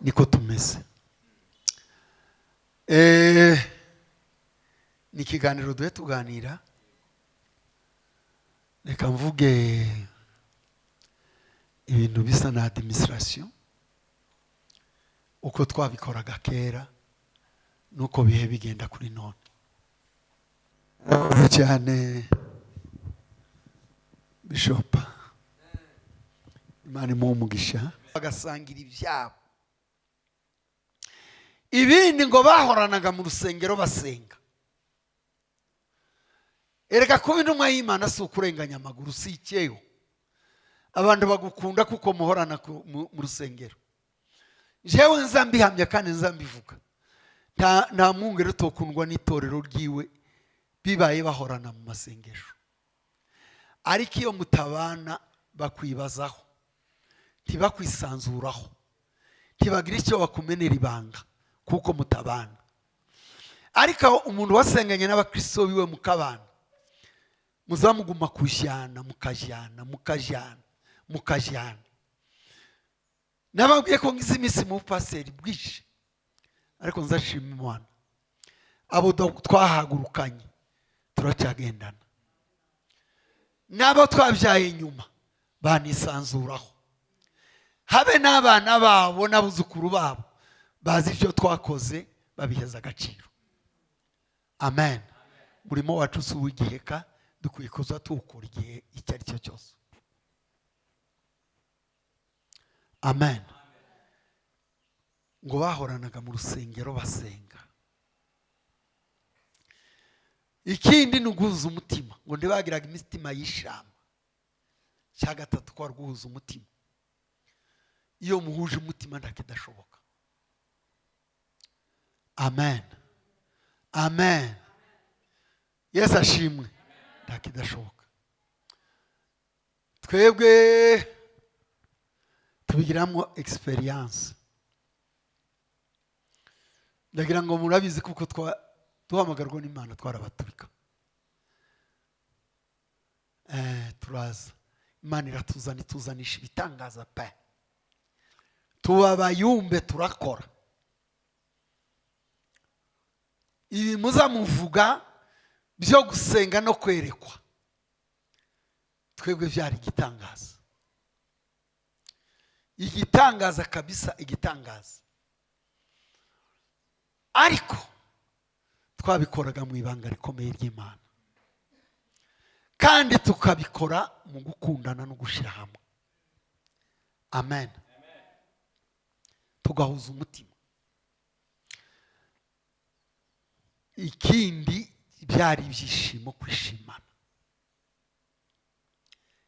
niko tumeze. Ni ikiganiro duhe tuganira. Reka mvuge ibintu bisa na administration uko twabikoraga kera nuko bihe bigenda kuri none. Cyane Bishop Imana mu umugisha bagasangira ibyabo. Ibindi ngo bahoranaga mu rusengero basenga. Erega kuba intumwa y'Imana si ukurenganya amaguru, si icyeyo. Abantu bagukunda kuko muhorana mu rusengero. Jewe nzambihamya kandi nzambivuga. Nta mwungere utokundwa n'itorero ryiwe bibaye bahorana mu masengesho. Ariko iyo mutabana bakwibazaho, ntibakwisanzuraho, ntibagira icyo bakumenera ibanga kuko mutabana. Ariko umuntu wasenganye n'abakristo biwe mukabana, muzamuguma kujyana mukajyana. Nababwiye ko ngize iminsi mu paseri bwije, ariko nzashima Imana abo twahagurukanye turacyagendana, nabo twabyaye nyuma banisanzuraho, habe n'abana babo n'abuzukuru babo bazi ibyo twakoze babiheza agaciro. Amen. Murimo wacu si uw'igiheka, dukwiye kuza tuwukora igihe icyo ari cyo cyose. Amen. Ngo bahoranaga mu rusengero basenga. Ikindi ni uguhuza umutima, ngo ntibagiraga imitima y'ishamba. Cya gatatu kwa guhuza umutima. Iyo muhuje umutima ntakidashoboka. Amen. Amen. Yesu ashimwe. Ntakidashoboka. Twebwe tubigiramo experience. Ndagira ngo murabizi kuko tuhamagarwa n'Imana twarabaturika. Turaza. Imana iratuzana ituzanisha ibitangaza pe. Tubabayumbe turakora. Ibi muzamuvuga byo gusenga no kwerekwa. Twebwe byari igitangaza. Igitangaza kabisa, igitangaza. Ariko twabikoraga mu ibanga rikomeye ry'Imana. Kandi tukabikora mu gukundana no gushira hamwe. Amen. Tugahuza umutima. Ikindi byari ibyishimo, kwishimana.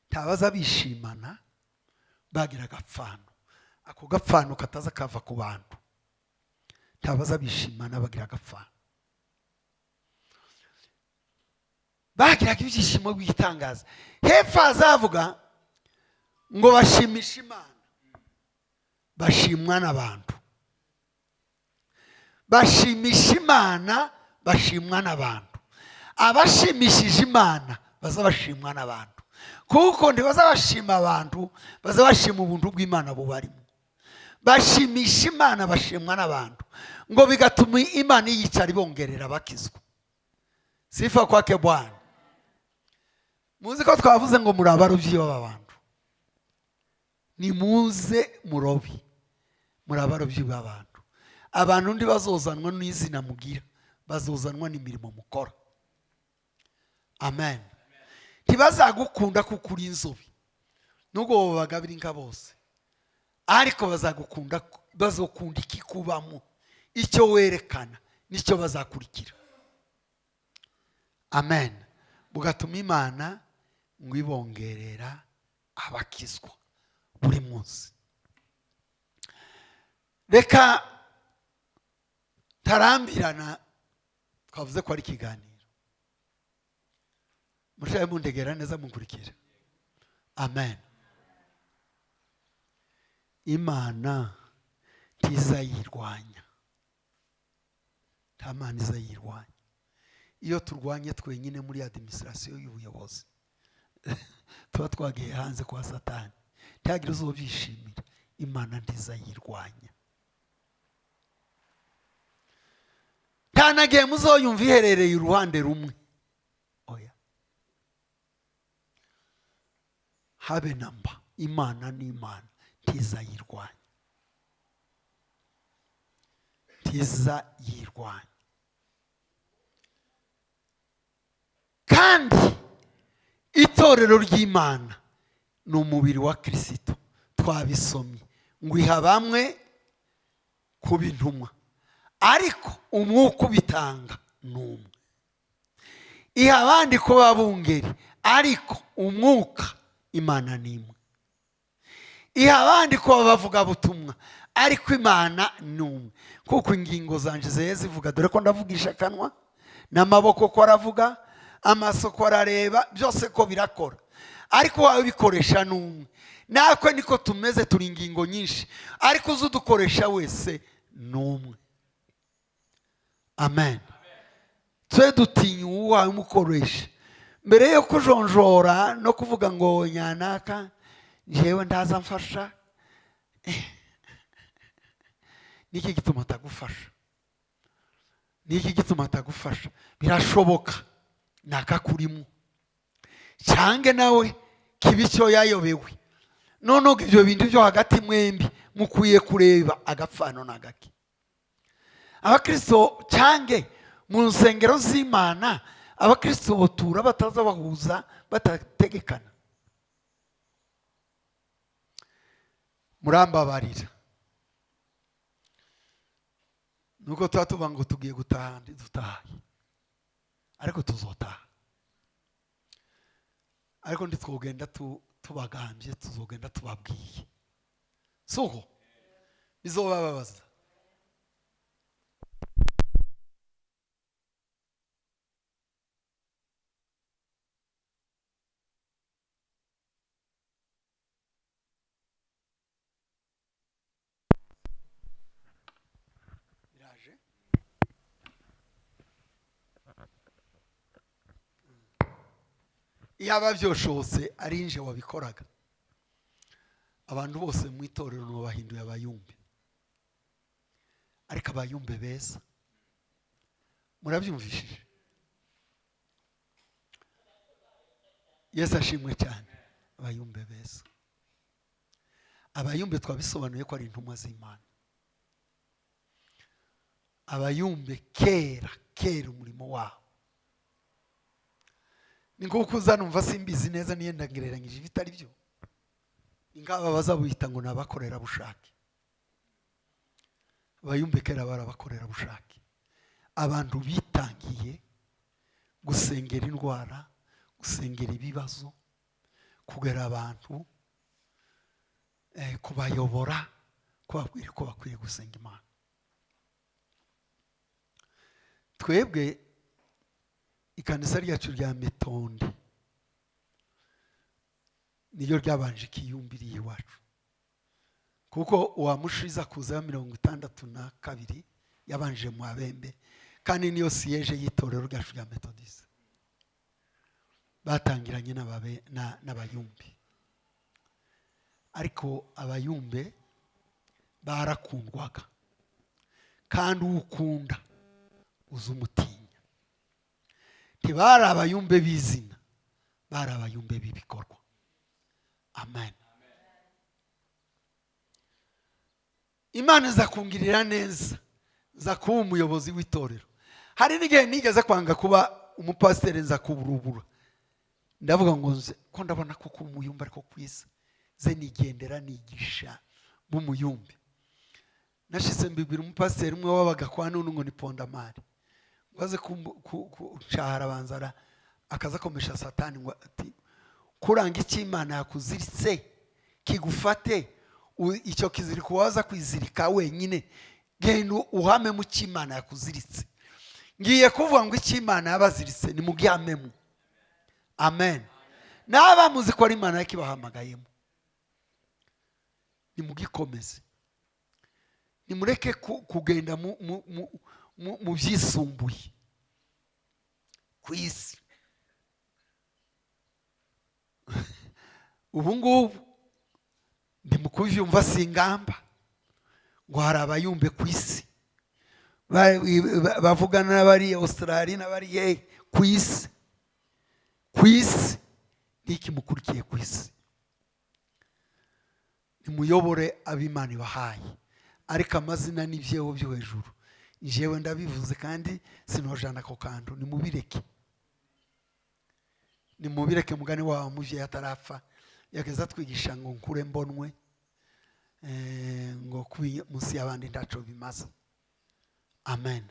Ntabaza bishimana bagira agapfano. Ako gapfano kataza kava ku bantu. Ntabaza bishimana bagira agapfano. Bagira ibyishimo by'igitangaza. Hepfo azavuga ngo bashimisha Imana, bashimwa n'abantu. Bashimisha Imana, bashimwa n'abantu. Abashimishije Imana bazabashimwa n'abantu. Kuko ntibazabashima abantu, bazabashima ubuntu bw'Imana bubarimo. Bashimisha Imana, bashimwa n'abantu, ngo bigatuma Imana yicara ibongerera bakizwa. Sifa kwake Bwana. Muzi ko twavuze ngo muri abarobyi b'abantu. Ni muze murobi, muri abarobyi b'abantu. Abantu ndi bazozanwa n'izina mugira, bazozanwa n'imirimo mukora. Amen. Ntibazagukunda kuko uri inzobe, nubwo babagabira inka bose, ariko bazagukunda, bazokunda ikikubamo, icyo werekana nicyo bazakurikira. Amen. Bugatuma Imana ngo ibongerera abakizwa buri munsi. Reka tarambirana, twavuze ko ari ikiganiro. Mushaye mundegera neza munkurikira. Amen. Imana ntizayirwanya. Nta Mana izayirwanya. Iyo turwanye twenyine muri administration y'ubuyobozi, tuba twagiye hanze kwa Satani. Ntagira uzobyishimira. Imana ntizayirwanya. nta na gihe muzoyumva iherereye uruhande rumwe, oya, habe namba. Imana ni Imana, ntizayirwanya, ntizayirwanya. kandi itorero ry'Imana ni umubiri wa Kristo. Twabisomye ngo iha bamwe kuba intumwa, ariko umwuka ubitanga ni umwe. Iha abandi kuba abungeri, ariko umwuka Imana ni imwe. Iha abandi kuba bavuga butumwa, ariko Imana ni umwe. Kuko ingingo zanje zeye zivuga, dore ko ndavugisha akanwa, n'amaboko ko aravuga, amaso ko arareba, byose ko birakora, ariko wawe bikoresha ni umwe. Nakwe niko tumeze, turi ingingo nyinshi, ariko uzudukoresha wese ni umwe. Amen. Twe dutinya uwawe umukoresha, mbere yo kujonjora no kuvuga ngo nyanaka njyewe ndaza mfasha, niki gituma atagufasha? Niki gituma atagufasha? Birashoboka nakakurimo, cyange nawe kibicyo yayobewe. None ibyo bintu byo hagati mwembi mukwiye kureba agapfano nagaki. Abakristo cyange mu nsengero z'Imana, abakristo botura bataza bahuza, batategekana. Murambabarira, nuko tuba ngo tugiye gutaha, dutahaye, ariko tuzotaha. Ariko ntitwogenda tubagambye, tuzogenda tubabwiye. Suko bizobababaza. Iyaba byoshobotse ari nje wabikoraga, abantu bose mu itorero no bahinduye abayumbe, ariko abayumbe beza. Murabyumvishije? Yesu ashimwe cyane. Abayumbe beza, abayumbe twabisobanuye ko ari intumwa z'Imana. Abayumbe kera umurimo wabo ni nguko uzanumva simbizi neza, niyo ndagereranyije bitari byo. Ingaba bazabuyita ngo nabakorera bushake. Abayumbe kera barabakorera bushake, abantu bitangiye gusengera indwara, gusengera ibibazo, kugera abantu kubayobora, kubabwira ko bakwiye gusenga Imana. Twebwe ikanisa ryacu rya Metonde niyo ryabanje kiyumbiriye iwacu, kuko uwamushiza kuza 62 yabanje mu Abembe, kandi niyo siyeje y'itorero ryacu rya Methodist. Batangiranye n'abayumbe, ariko abayumbe barakundwaga, kandi ukunda uzumutinya. Ntibari abayumbe bizina, bari abayumbe bibikorwa. Amen. Imana zakungirira neza, zakuba umuyobozi w'itorero. Hari n'igihe nigeze kwanga kuba umupasiteri, nza kuburubura, ndavuga ngo nze ko ndabona ko kuba umuyumbe ariko kwiza, ze nigendera nigisha b'umuyumbe. Nashise mbibwira umupasiteri umwe wabaga kwa none ngo ni Pondamari, waze kuchahara banzara akaza komesha Satani ngo ati kuranga iki Imana yakuziritse kigufate, icyo kiziriko waza kwizirika wenyine, genda uhame mu cy'Imana yakuziritse. Ngiye kuvuga ngo iki Imana yabaziritse ni mugihamemu. Amen. Naba muzi ko ari Imana yakibahamagayemo, ni mugikomeze, ni mureke kugenda mu byisumbuye ku isi. Ubu ngubu ndi mu kubyumva singamba ngo hari abayumbe ku isi, bavugana n'abari Australia n'abari ku isi n'iki mukurikiye ku isi. Nimuyobore ab'Imana ibahaye, ariko amazina n'ibyeho byo hejuru jewe ndabivuze kandi sinojana ko kantu. Nimubireke mugani wawe muvye atarapfa yakeza twigisha ngo nkure mbonwe ngo munsi y'abandi ndaco bimaze. Amen.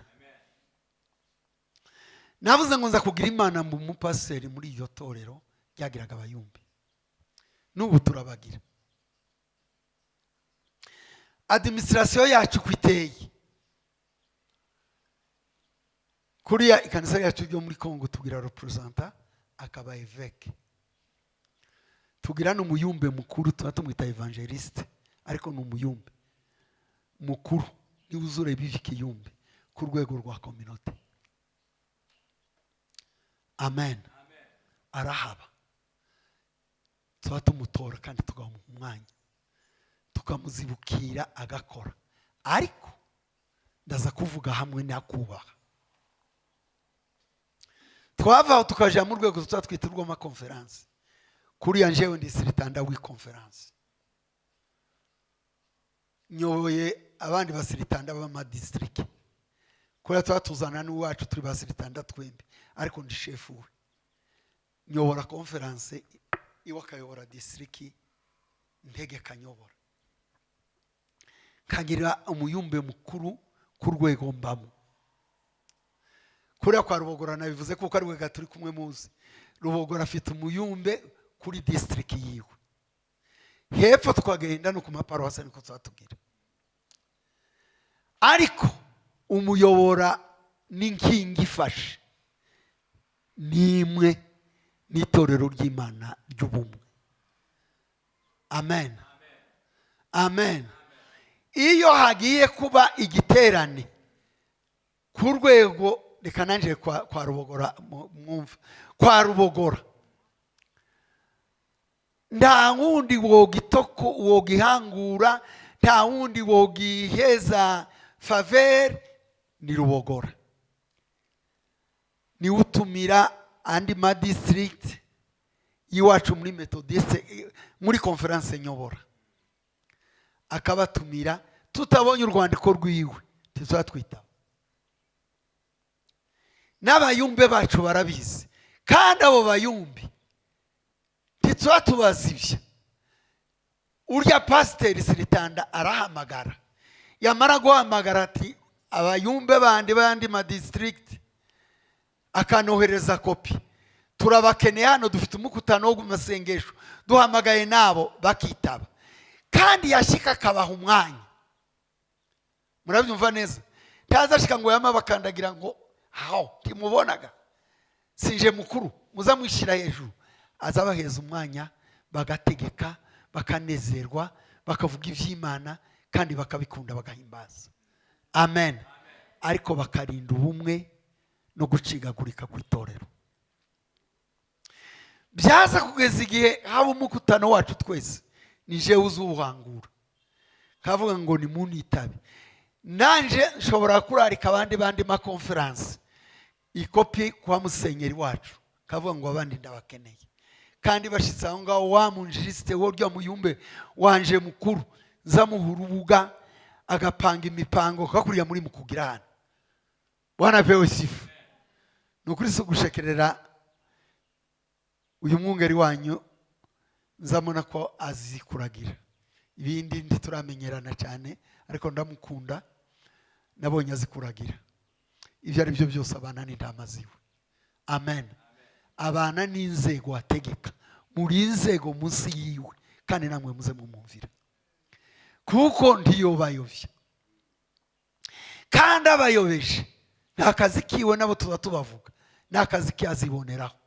Navuze ngo nza kugira Imana mu mupaseri muri iyo torero ryagiraga abayumbi, n'ubu turabagira. Administration yacu kwiteye kuriya ikanisa yacu ryo muri Kongo tugira representa akaba evêque, tugira n'umuyumbe mukuru tumwita evangeliste, ariko n'umuyumbe mukuru ni uzure bivike yumbe ku rwego rwa communauté. Amen. Arahaba tuba tumutora kandi tugaha umwanya tukamuzibukira agakora, ariko ndaza kuvuga hamwe nakubaha. Twavaho tukaja mu rwego tutatwitirwa ama conference. Kuri yanjewe ndi siritanda wi conference, nyoboye abandi basiritanda b'ama district. Kuri twatuzana n'uwacu turi basiritanda twembi, ariko ndi chef we. Nyobora conference iwa kayobora district ntege kanyobora. Kagira umuyumbe mukuru ku rwego mbamo. Kuri kwa Rubogora nabivuze kuko ari we gaturi kumwe muzi. Rubogora afite umuyumbe kuri district yiwe. Hepfo twagenda no ku maparohasi niko twatubwira. Ariko umuyobora n'inkingi ifashe nimwe n'itorero ry'Imana ry'ubumwe. Amen. Amen. Iyo hagiye kuba igiterane ku rwego reka nanje kwa Rubogora mwumva, kwa Rubogora nta wundi wogitoko wogihangura, nta wundi wogiheza faveur ni Rubogora. Ni utumira andi ma district yiwacu muri Methodiste muri conference nyobora, akabatumira tutabonye urwandiko rwiwe tuzatwita. N'abayumbe bacu barabizi, kandi abo bayumbi tuzatubazivya. Urya pasiteri siritanda arahamagara, yamara guhamagara ati abayumbe bandi ma district, akanohereza kopi. Turabakeneye hano, dufite umukutano wo gumasengesho, duhamagaye nabo bakitaba, kandi yashika akabaha umwanya. Murabyumva neza? Ntazashika ngo yama bakandagira ngo aho timubonaga sinje mukuru muzamwishira hejuru. Azabaheza umwanya bagategeka, bakanezerwa, bakavuga ivy'Imana kandi bakabikunda bagahimbaza. Amen. Ariko bakarinda ubumwe no gucigagurika kw'itorero. Byaza kugeza igihe haba umukutano wacu twese nije uzuhangura, kavuga ngo ni munitabe. Nanje nshobora kurarika bandi ma conference ikopi kwa musenyeri wacu, kavuga ngo abandi ndabakeneye, kandi bashitse aho ngaho wa munjiriste wo ryo muyumbe wanje mukuru zamuhurubuga agapanga imipango kakuriya muri mukugira hano. Bwana pewe sifu. Nukuri so gushekerera uyu mwungeri wanyu nzamona ko azikuragira. Ibindi ndituramenyerana cyane, ariko ndamukunda, nabonye azikuragira. Ibyo ari byo byose abana ni ndamaziwe. Amen. Abana ni inzego ategeka, muri inzego munsi yiwe, kandi namwe muze mumumvira, kuko ndiyobayovya. Kandi abayobeje nta kazi kiwe nabo tubavuga, nta kazi kiaziboneraho.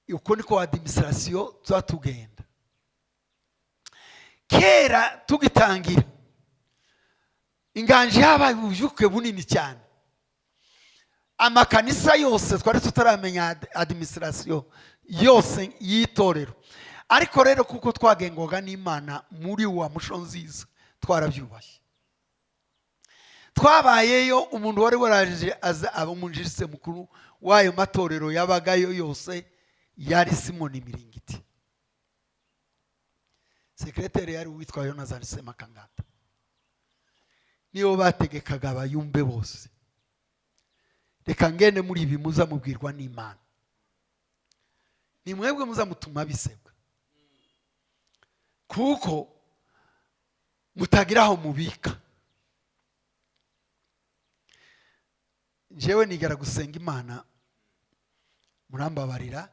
Uko niko administration twatugenda. Kera tugitangira inganje habaye ubujuke bunini cyane. Amakanisa yose twari tutaramenya administration yose yitorero, ariko rero kuko twagengwaga n'Imana muri wa musho nziza twarabyubashye. twabayeyo umuntu wari waraje aza abamunjise mukuru wayo matorero yabagayo yose yari Simoni Miringiti. Sekretari yari witwa Jonathan Semakangata. Niyo bategekaga abayumbe bose. Reka ngende muri ibi muza mubwirwa n'Imana. Ni mwebwe muza mutuma bisebwa. Kuko mutagiraho mubika. Jewe nigera gusenga Imana murambabarira,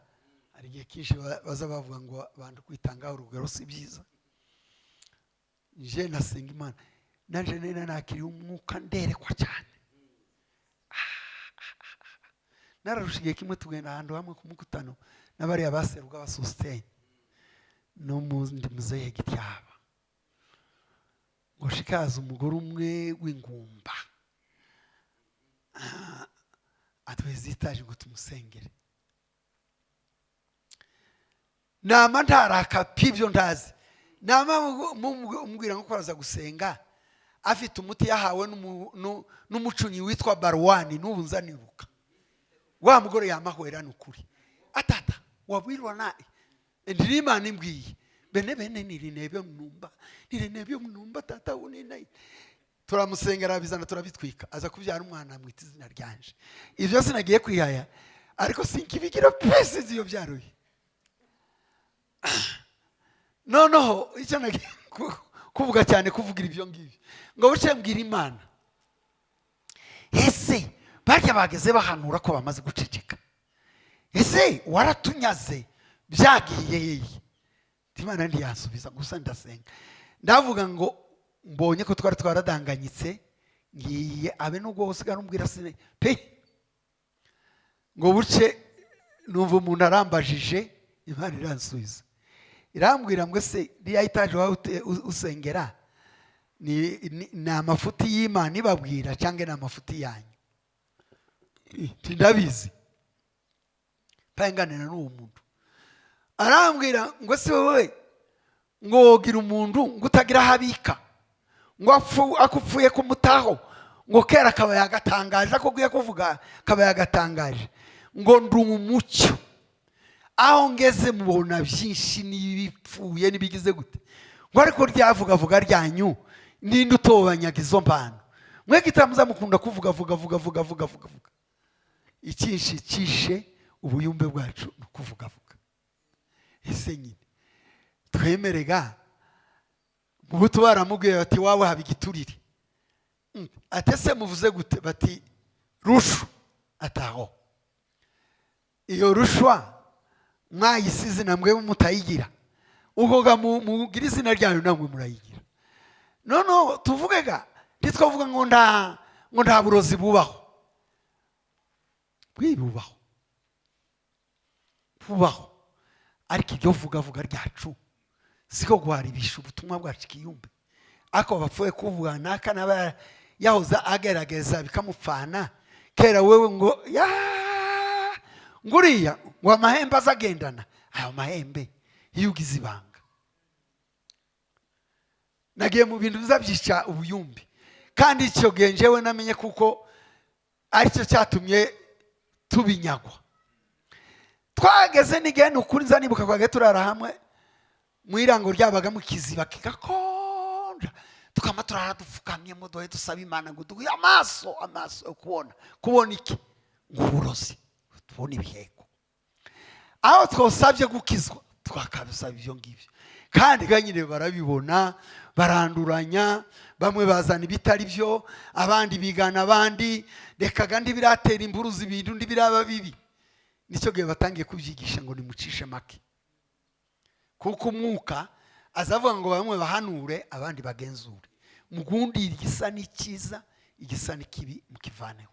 ari gihe kinshi baza bavuga ngo abantu kwitangaho urugero si byiza. Je nasenga Imana nanje nena nakiri umwuka nderekwa cyane. Nararushigiye kimwe tugenda ahantu hamwe ku mukutano n'abari abaseruka basustain no mundi muzehe gityaba ngo shikaza umugore umwe w'ingumba atwezitaje ngo tumusengere. Nama ntaraka pibyo ndazi nama mumbwira ngo kwaraza gusenga afite umuti yahawe n'umucunyi witwa Barwani n'ubunza nibuka wa mugore yamahwera n'ukuri atata wabwirwa na Imana imbwiye bene nirinebyo munumba tata uninayi turamusengera bizana turabitwika aza kubyara umwana mwita izina ryanje. Ivyo sinagiye kwihaya ariko sinkibigira pese ziyo byaruye. Noneho icyo nagiye kuvuga cyane kuvugira ibyo ngibyo ngo buce mbwira Imana ese barya bageze bahanura ko bamaze guceceka, ese waratunyaze byagiye yeye. Imana ndiyasubiza gusa ndasenga ndavuga ngo mbonye ko twari twaradanganyitse ngiye abe nubwo usigara umbwira sine pe ngo buce numva umuntu arambajije Imana iransubiza irambwira ngo se riyahitaje wawe usengera ni amafuti y'Imana ibabwira cyangwa ni amafuti yanyu. Tindabizi panganira n'uwo muntu arambwira ngo se wowe ngo gira umuntu ngo utagira habika ngo akupfuye kumutaho ngo kera akaba yagatangaje akubwiye kuvuga akaba yagatangaje ngo ndi umucyo aho ngeze mubona byinshi n'ibipfuye nibigize gute ngo ariko ryavuga ryanyu ninde utobanyaga izo mpano mwe gitamuza mukunda kuvuga icyinshi kishe ubuyumbe bwacu no kuvuga ese nyine twemerega mubuto baramubwiye bati wawe haba igiturire atese muvuze gute bati rushu ataho iyo rushwa mwayisize namwe mutayigira uhoga mugira izina ryanyu namwe murayigira. None tuvugega nitwavuga ngo nda burozi bubaho bubaho ariko ibyo vuga ryacu siko guharibisha ubutumwa bwacu kiyumbe ako bapfuye kuvuga naka naba yahoza agerageza bikamupfana kera wewe ngo ya nguriya ngo amahembe azagendana ayo mahembe yugize ibanga. Nagiye mu bintu bizabyica ubuyumbi kandi icyo genjewe namenye kuko aricyo cyatumye tubinyagwa. Twageze nigene ukuri nzanibuka kwa geturara hamwe mwirango ryabaga mu kiziba kigakonja tukama turaradufukamye mu dohe dusaba Imana ngo duhe amaso kubona iki nguburozi tubona ibiheko aho twosabye gukizwa twakabisaba ibyo ngibyo kandi ganyine barabibona baranduranya bamwe bazana ibitari byo abandi bigana abandi rekaga ndi biratera imburuzi ibintu ndi biraba bibi. Nicyo gihe batangiye kubyigisha ngo nimucishe make kuko umwuka azavuga ngo bamwe bahanure abandi bagenzure mugundira igisa n'ikiza igisa n'ikibi mukivaneho.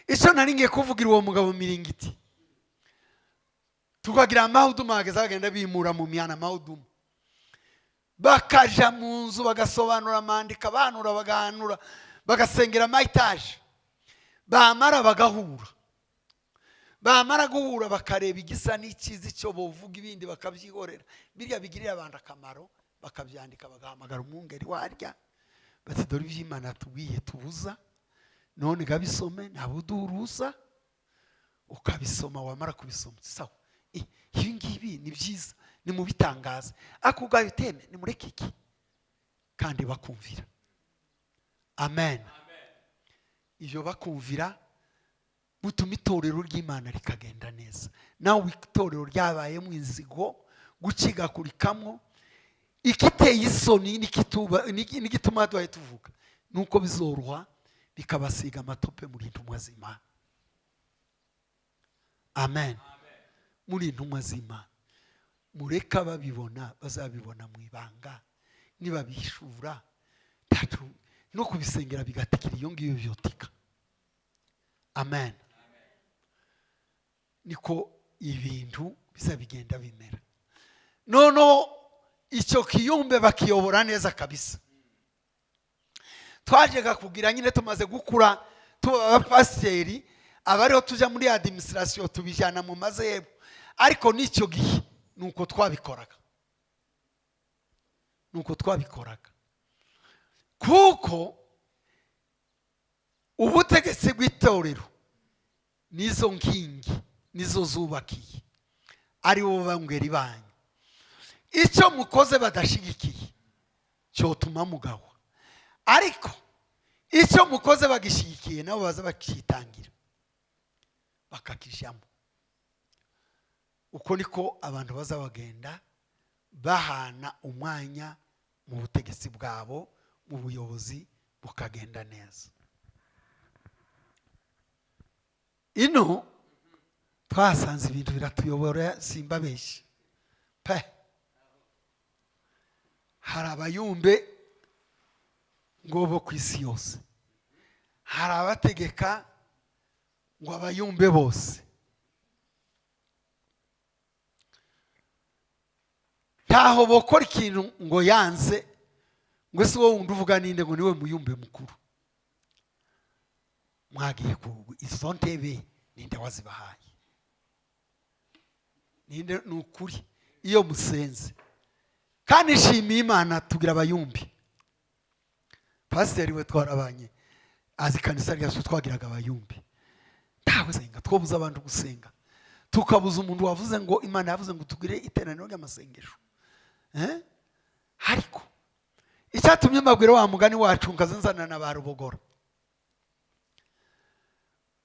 Icyo nari ngiye kuvugira uwo mugabo Miringiti tukagira amahudumu ageza bagenda bimura mu myana amahudumu bakaja mu nzu bagasobanura amandika banura bagahanura bagasengera amayitaje bamara bagahura bamara guhura bakareba igisa n'ikizi cyo bovuga ibindi bakabyihorera birya bigirira abantu akamaro bakabyandika bagahamagara umwungeri warya bati dore iby'Imana tubwiye tubuza, none gabisome nabudurusa ukabisoma, wamara kubisoma sawa, ibi ngibi ni byiza, ni mu bitangaza, akugaye uteme ni mureke iki, kandi bakumvira. Amen. Iyo bakumvira butuma itorero ry'Imana rikagenda neza. Nawe itorero ryabaye mu inzigo gucigakurikamo, ikiteye isoni n'igituma duhaye tuvuga nuko bizoroha bikabasiga amatope muri intumwa z'Imana. Amen. Muri intumwa z'Imana mureka babibona, bazabibona mu ibanga, niba bishura no kubisengera bigatikira iyo ngiyo byotika. Amen. Niko ibintu bizabigenda bimera. Nono icyo kiyumbe bakiyobora neza kabisa. Twajega kugira nyine tumaze gukura tuba abapasiteri, abariho tuja muri administration tubijana mu mazebo, ariko nicyo gihe nuko twabikoraga. Kuko ubutegetsi bw'itorero nizo nkingi nizo zubakiye, ari bo bangeri banyu. Icyo mukoze badashigikiye cyotuma mugawa, ariko icyo mukoze bagishigikiye nabo baza bakitangira bakakijamo. Uko niko abantu baza bagenda bahana umwanya mu butegetsi bwabo, mu buyobozi bukagenda neza. Ino twasanze ibintu biratuyobora, simbabeshye pe. Hari abayumbe ngo bo ku isi yose, hari abategeka ngo abayumbe bose. Ntaho bokora ikintu ngo yanze, ngo si wowe wundi uvuga ninde ngo niwe muyumbe mukuru. Mwagiye ku izo ntebe ninde wazibahaye? Ninde? Nukuri iyo musenze kandi nshimiye Imana tugira abayumbi. Pasiteri we twarabanye azi kanisa ryacu twagiraga abayumbi. Ntawe senga twobuza abantu gusenga, tukabuza umuntu wavuze ngo Imana yavuze ngo tugire iteraniro ry'amasengesho. Ariko icyatumye mbabwira wa mugani wacu nkazanzana na ba Rubogora,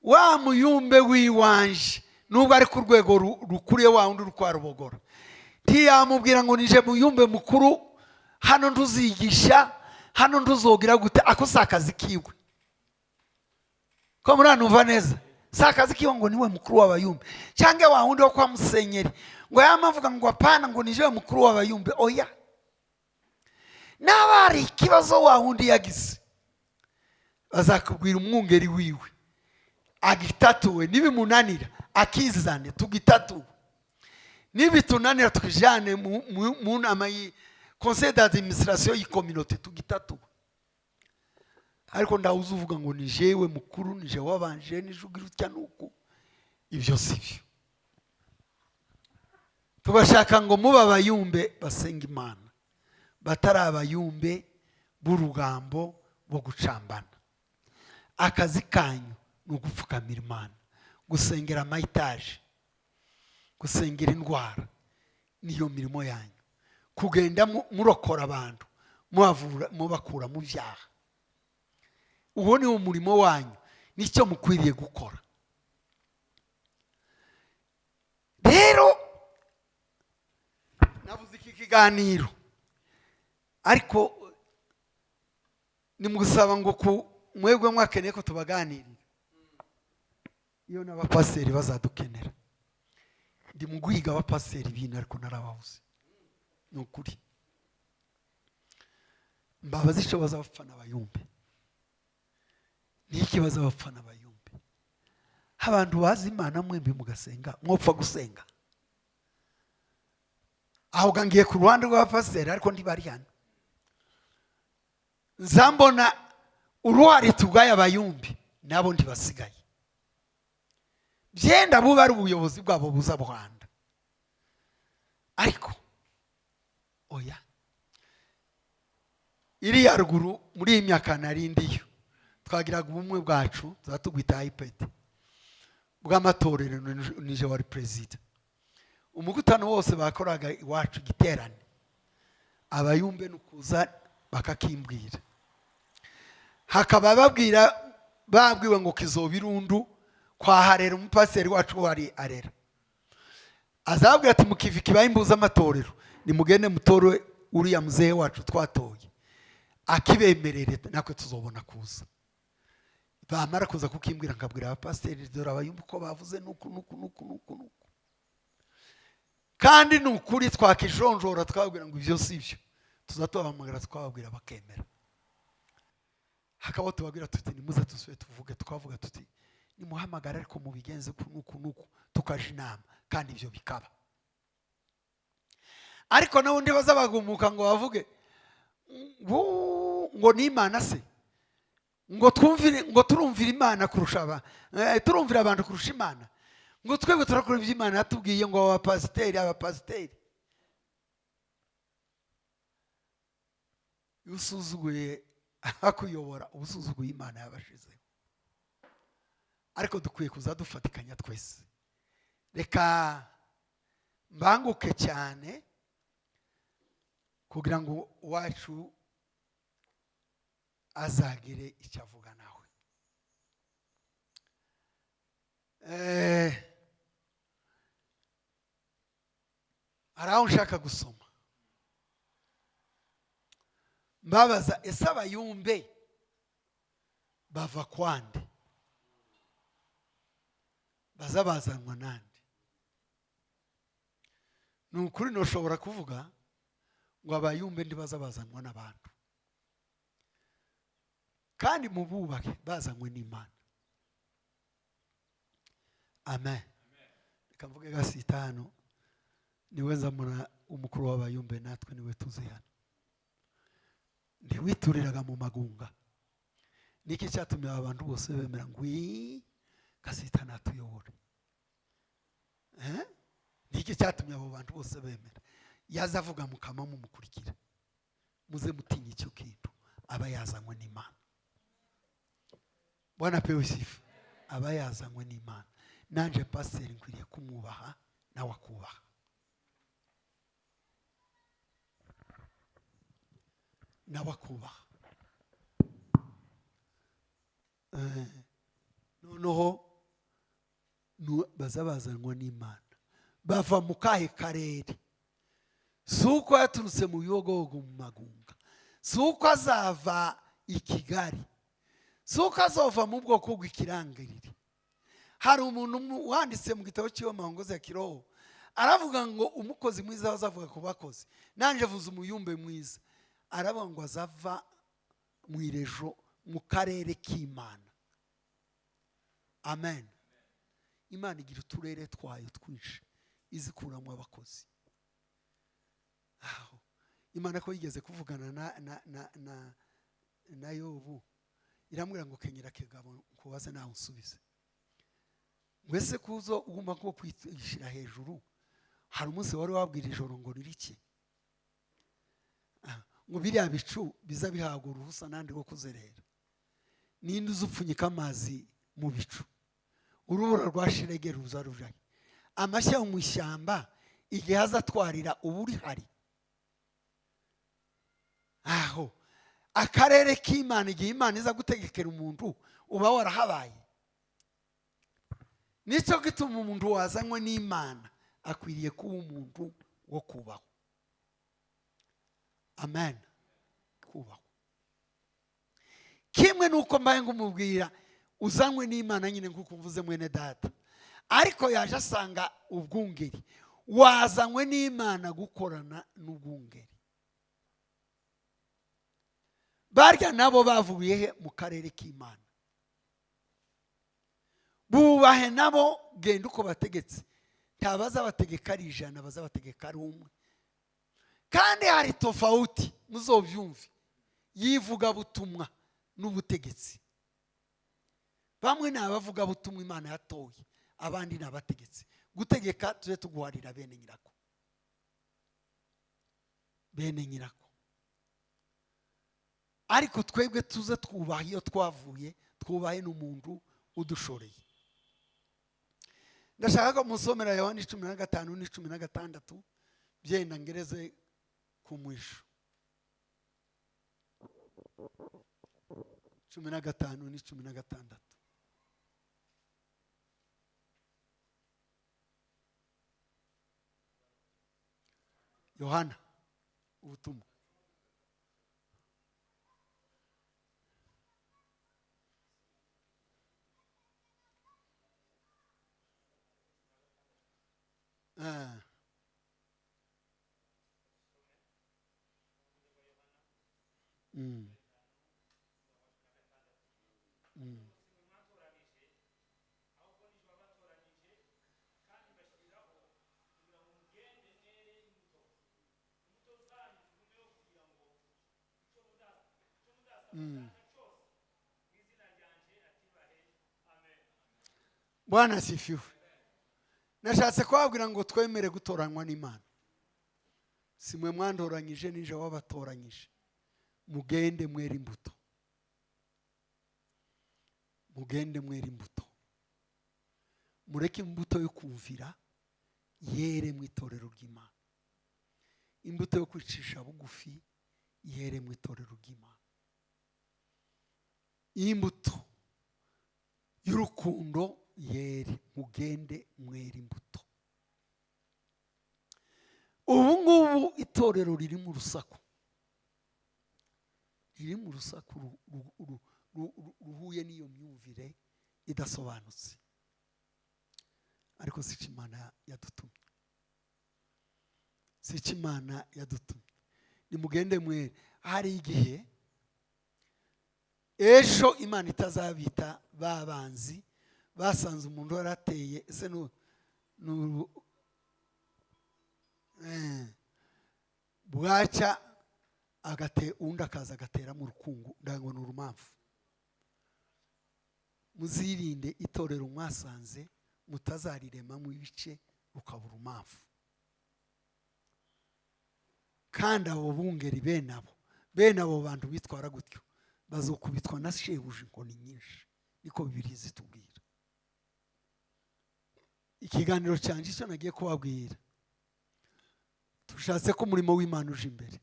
wa muyumbe wiwanje nubwo ari ku rwego rukuriye wa wundi uri kwa Rubogora, ntiyamubwira ngo nije muyumbe mukuru, hano ntuzigisha, hano ntuzogira gute, ako si akazi kiwe. Ko muranumva neza? Si akazi kiwe ngo niwe mukuru w'abayumbe, cyangwa wa wundi wo kwa Musenyeri ngo yamavuga ngo apana ngo nije mukuru w'abayumbe. Oya, nabari ikibazo wa wundi yagize bazakubwira umwungeri wiwe agitatuwe, nibimunanira akizane tugitatuwe, nibitunanira tukijane mu nama yi conseil d'administration y'icommunauté tugitatuwe. Ariko ndawuza uvuga ngo ni jewe mukuru, nije wabanje, nijugira utya nuko, ibyo sibyo. Tubashaka ngo muba abayumbe basenga Imana, batari abayumbe b'urugambo bo gucambana. Akazi kanyu ni ugupfukamira Imana, gusengera amayitaje, gusengera indwara, niyo mirimo yanyu. Kugenda murokora abantu, mubakura mu byaha, uwo ni umurimo wanyu, nicyo mukwiriye gukora. Rero navuze iki kiganiro, ariko nimugusaba ngo mwebwe mwakeneye ko tubaganirira, iyo n'abapasiteri bazadukenera. Ndi mu guhiga abapasiteri ibintu ariko narababuze, ni ukuri. Mbabazi icyo bazabapfana abayumbe, niki bazabapfana abayumbe. Abantu bazi Imana mwembi mugasenga, mwopfa gusenga. Aho gangiye ku ruhande rw'abapasiteri ariko ntibari hano. Nzambona uruhare tugaye abayumbi nabo ntibasigaye. Byenda buba ari ubuyobozi bwabo buza buhanda. Ariko oya, iri ya ruguru muri iyi myaka narindiyo twagiraga ubumwe bwacu zatugwita iPad bw'amatorero nije wari president umugutano wose bakoraga iwacu giterane abayumbe nukuza bakakimbwira hakaba babwiwe ngo kizobirundu kwa Harera umupaseri wacu wari arera azabwira ati mukivi kibaye imbuza amatorero nimugende mutore uriya muzee wacu twatoye akibemerere nakwe tuzobona kuza bamara kuza kukimbwira nkabwira abapasiteri dore abayumva uko bavuze nuku kandi nukuri twakijonjora twabwira ngo ibyo sivyo tuzatobahamagara twababwira bakemera hakaba tubabwira tuti nimuze tuswe tuvuge twavuga tuti nimuhamagara ariko mubigenze nuku tukaje inama kandi ibyo bikaba ariko nawundi bazabagumuka ngo bavuge ngo ni Imana se ngo turumvira Imana kurusha turumvira abantu kurusha Imana ngo twebwe turakora ibyo Imana yatubwiye ngo abapasiteri usuzuguye akuyobora ubusuzuguye Imana yabashizeho ariko dukwiye kuza dufatikanya twese reka mbanguke cyane kugira ngo wacu azagire icyo avuga nawe araho nshaka gusoma mbabaza ese abayumbe bava kwande bazabazanwa nande nukuri noshobora kuvuga ngo abayumbe ndibazabazanwa n'abantu kandi mububake bazanywe n'Imana amen reka mvuge gasitano niwe nzamura umukuru w'abayumbe natwe niwe tuzihana ntiwituriraga mu magunga niki cyatumye abantu bose bemera ngo gasitana atuyobore niki cyatumye abo bantu bose bemera yazavuga mukama mumukurikira muze mutinye icyo kintu aba yazanywe n'Imana Bwana pewe sifa aba yazanywe n'Imana nanje pasiteri nkwiriye kumwubaha nawe akubaha noneho bazabazanwa n'Imana bava mu kahe karere suko yaturutse mu biyogogo mu magunga suko azava i Kigali suko azova mu bwoko bw'ikirangirire hari umuntu wanditse mu gitabo cy'iyo mahongozi ya Kiroho aravuga ngo umukozi mwiza azavuga ku bakozi nanje vuze umuyumbe mwiza aravuga ngo azava mu irejo mu karere k'Imana amen Imana igira uturere twayo twinshi izikuramo abakozi aho Imana ko yigeze kuvugana na Yobu iramubwira ngo kenyera kegabo kubaza nawe unsubize mwese kuzo ugomba ko kwishira hejuru hari umunsi wari wabwira ijoro ngo ririki ngo biriya bicu biza bihabwa uruhusa nandi rwo kuzerera ninde uzupfunyika amazi mu bicu urubura rwashirege ruza rujaye amashya mu ishyamba igihe hazatwarira uburi hari aho akarere k'Imana igihe Imana iza gutegekera umuntu uba warahabaye nicyo gituma umuntu wazanywe n'Imana akwiriye kuba umuntu wo kubaho amen kubaho kimwe nuko mbaye ngumubwira uzanywe n'Imana nyine nkuko mvuze mwene data ariko yaje asanga ubwungeri wazanywe n'Imana gukorana n'ubwungeri barya nabo bavuye he mu karere k'Imana bubahe nabo genda uko bategetse ntabaza bategeka ari 100 baza bategeka ari 1 kandi hari tofauti muzovyumve yivuga butumwa n'ubutegetsi bamwe nabavuga butumwa Imana yatoye abandi nabategetsi gutegeka tuze tuguharira bene nyirako ariko twebwe tuze twubaha iyo twavuye, twubahe n'umuntu udushoreye. ndashaka ko musomera Yohana 15 n'16 byenda ngereze ku mwisho. 15 n'16. Yohana ubutumwa. Bwana asifiwe. Nashatse kwabwira ngo twemere gutoranywa n'Imana. Simwe mwandoranyije nije wabatoranyije. Mugende mwera imbuto. Mugende mwera imbuto. Mureke imbuto yo kumvira yere mu itorero ry'Imana. Imbuto yo kwicisha bugufi yere mu itorero ry'Imana. Imbuto y'urukundo yere, mugende mwera imbuto. Ubu ngubu itorero riri mu rusaku. Riri mu rusaku ruhuye n'iyo myumvire idasobanutse. Ariko si Imana yadutumye. Si Imana yadutumye. Nimugende mwere. Hari igihe ejo Imana itazabita babanzi basanze umuntu warateye ese bwaca agate undi akaza agatera mu rukungu ndango n'urumamfu. Muzirinde itorero mwasanze mutazarirema mu ibice rukabura urumamfu. Kandi abo bungeri bene abo bantu bitwara gutyo bazokubitwa na shebuja inkoni nyinshi. Niko Bibiliya zitubwira. Ikiganiro cyanje cyo nagiye kubabwira, tushatse ko umurimo w'Imana uje imbere.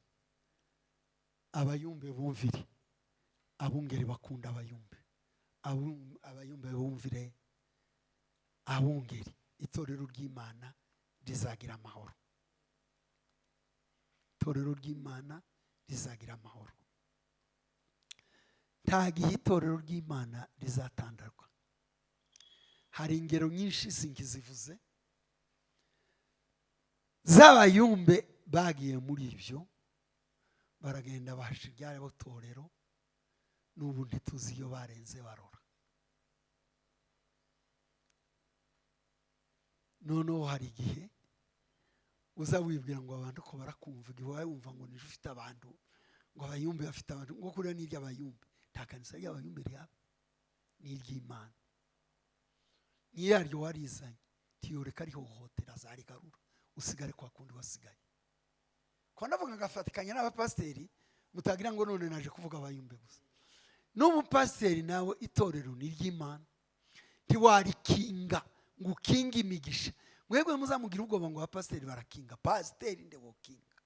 Abayumbe bumvire, abungeri bakunda abayumbe, abayumbe bumvire abungeri. Itorero ry'Imana rizagira amahoro. Itorero ry'Imana rizagira amahoro. Nta gihe itorero ry'Imana rizatandarwa. Hari ingero nyinshi sinkizivuze z'abayumbe bagiye muri ibyo baragenda bashiryare botorero n'ubu ntituzi iyo barenze barora. Noneho hari igihe uza wibwira ngo abantu ko barakumva, igihe wumva ngo nije ufite abantu, ngo abayumbe bafite abantu, ngo kuri n'irya abayumbe. Nta kanisa ry'abayumbe ryabo, ni iry'Imana. Niyaryo warizanye tiyoreka rihohotera azarigarura usigare kwa kundi wasigaye. Ko ndavuga ngafatikanya n'abapasteri mutagira ngo none naje kuvuga abayumbe gusa. N'umupasteri nawe itorero ni ry'Imana. Ntiwarikinga ngo ukinga imigisha. Mwebwe muzamugira ubwoba ngo abapasteri barakinga. Pasteri ndewokinga.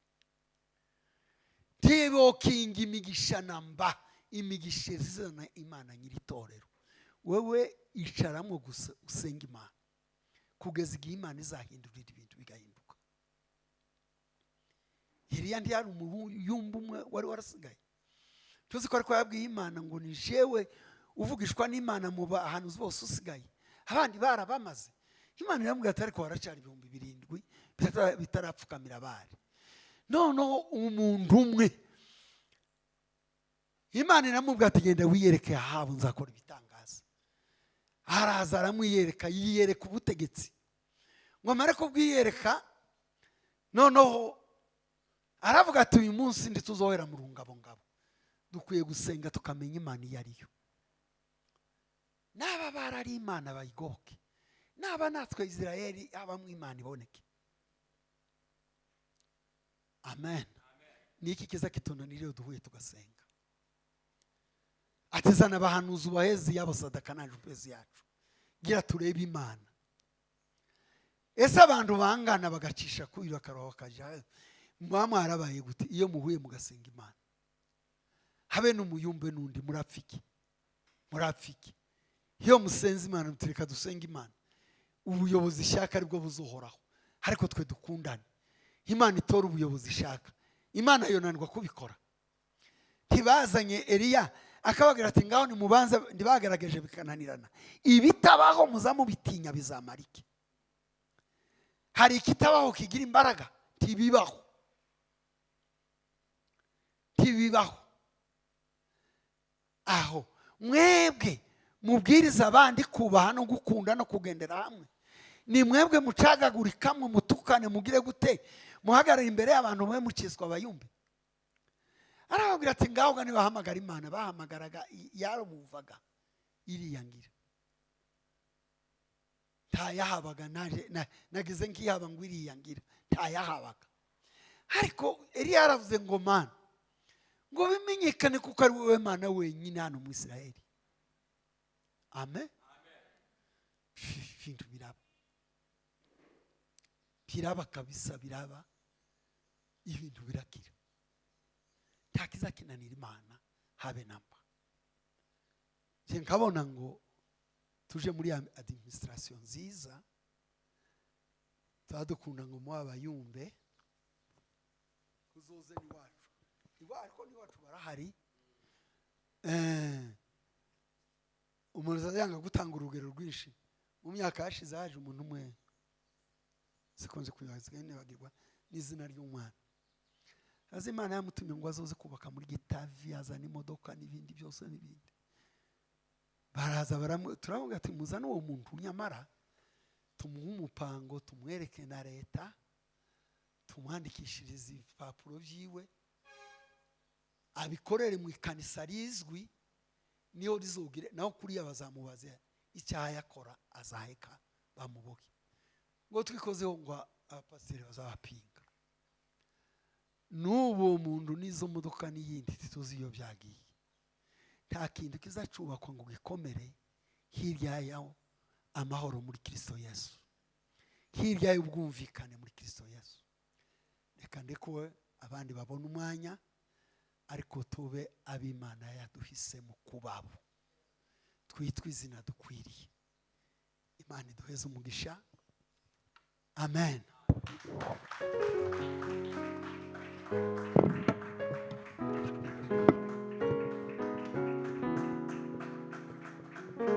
Ntiwokinga imigisha namba. Imigisha zizana Imana nyiri itorero. Wewe icaramo gusa usenga Imana kugeza igihe Imana izahindurira ibintu bigahinduka. Eliya ntiyari umuyumbe umwe wari warasigaye. Tuzi ko ariko yabwiye Imana ngo ni jewe uvugishwa n'Imana mu bahanuzi bose usigaye, abandi barabamaze. Imana iramubwira ati ariko haracari 7,000 bitarapfukamira abari. Noneho umuntu umwe Imana iramubwira ati genda wiyereke Ahabu nzakora ibitangaza. Araza aramwiyereka, yiyereka ubutegetsi. Ngo amare kubwiyereka, noneho aravuga ati uyu munsi ntituzohera mu rungabongabo. Dukwiye gusenga tukamenya Imana iyo ariyo. N'aba barari Imana bayigoke. N'aba natwe Israeli abamwe Imana iboneke. Amen. Niki kiza kitonaniriye duhuye tugasenga. ati zana abahanuzi ubahezi yabo sadaka naje upezi yacu gira turebe Imana. Ese abantu bangana bagacisha kuira karoho kaja mwarabaye gute iyo muhuye mugasenga Imana? Habe n'umuyumbe n'undi murapfiki iyo musenze Imana mutireka dusenga Imana, ubuyobozi ishaka aribwo buzohoraho, ariko twe dukundane. Imana itora ubuyobozi ishaka, Imana yonanirwa kubikora. Ntibazanye Eliya akabagira ati ngaho ni mubanza, ndibagerageje bikananirana, ibitabaho muzamu bitinya bizamarike. Hari ikitabaho kigira imbaraga? Ntibibaho. Aho mwebwe mubwiriza abandi kubaha no gukunda no kugendera hamwe, ni mwebwe mucagagurikamwe mutukane mugire gute, muhagarara imbere y'abantu mwe mukizwa abayumbe. Arababwira ati ngaho gani bahamagara Imana, bahamagaraga yarumvaga iriyangira. Ntayahabaga nagize nk'iyaba ngo iriyangira, ntayahabaga. Ariko Eliya yaravuze ngo Mana, ngo bimenyekane kuko ari wowe Mana wenyine hano mu Isiraheli. Amen. Ibintu biraba kabisa, biraba, ibintu birakira. Ntakiza kinanira Imana habe namba. Je nkabona ngo tuje muri administration nziza, tadukunda ngo mu abayumbe kuzoze ni wacu. Ariko ni wacu barahari. Umuntu azanga gutanga urugero rwinshi. Mu myaka yashize haje umuntu umwe sikonze kuyaza bagirwa n'izina ry'umwana. Azi Imana yamutumye ngo azoze kubaka muri Gitavi, azana imodoka n'ibindi byose n'ibindi. Baraza turavuga ati muzana uwo muntu nyamara tumuhe umupango, tumwereke na leta, tumwandikishirize ibipapuro byiwe, abikorere mu ikanisa rizwi, niyo rizogire naho kuriya bazamubaza icyaha yakora azaheka bamuboke. Ngo twikozeho ngo abapasiteri bazabapinga. N'ubu muntu n'izo modoka n'iyindi tuzi iyo byagiye. Nta kintu kizacubakwa ngo gikomere hirya yaho amahoro muri Kristo Yesu, hirya y'ubwumvikane muri Kristo Yesu. Reka ndekuwe abandi babona umwanya, ariko tube ab'Imana yaduhisemo kubabo, twitwa izina dukwiriye. Imana iduheze umugisha. Amen.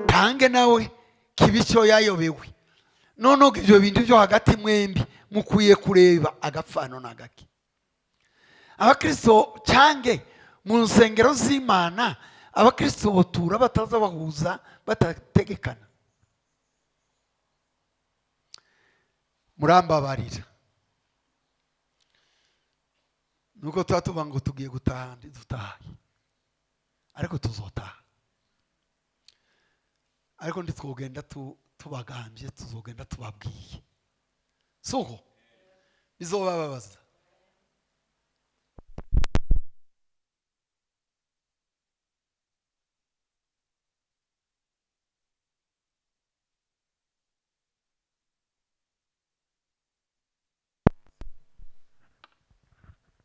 Tange nawe kibicyo yayobewe, none ibyo bintu byo hagati mwembi mukwiye kureba agapfano n'agaki. Abakristo cyange mu nsengero z'Imana, abakristo botura bataza bahuza batategekana. Murambabarira nuko tuba ngo tugiye gutaha dutahaye, ariko tuzotaha. Ariko ntitwogenda tubagambye, tuzogenda tubabwiye. Suho bizobababaza.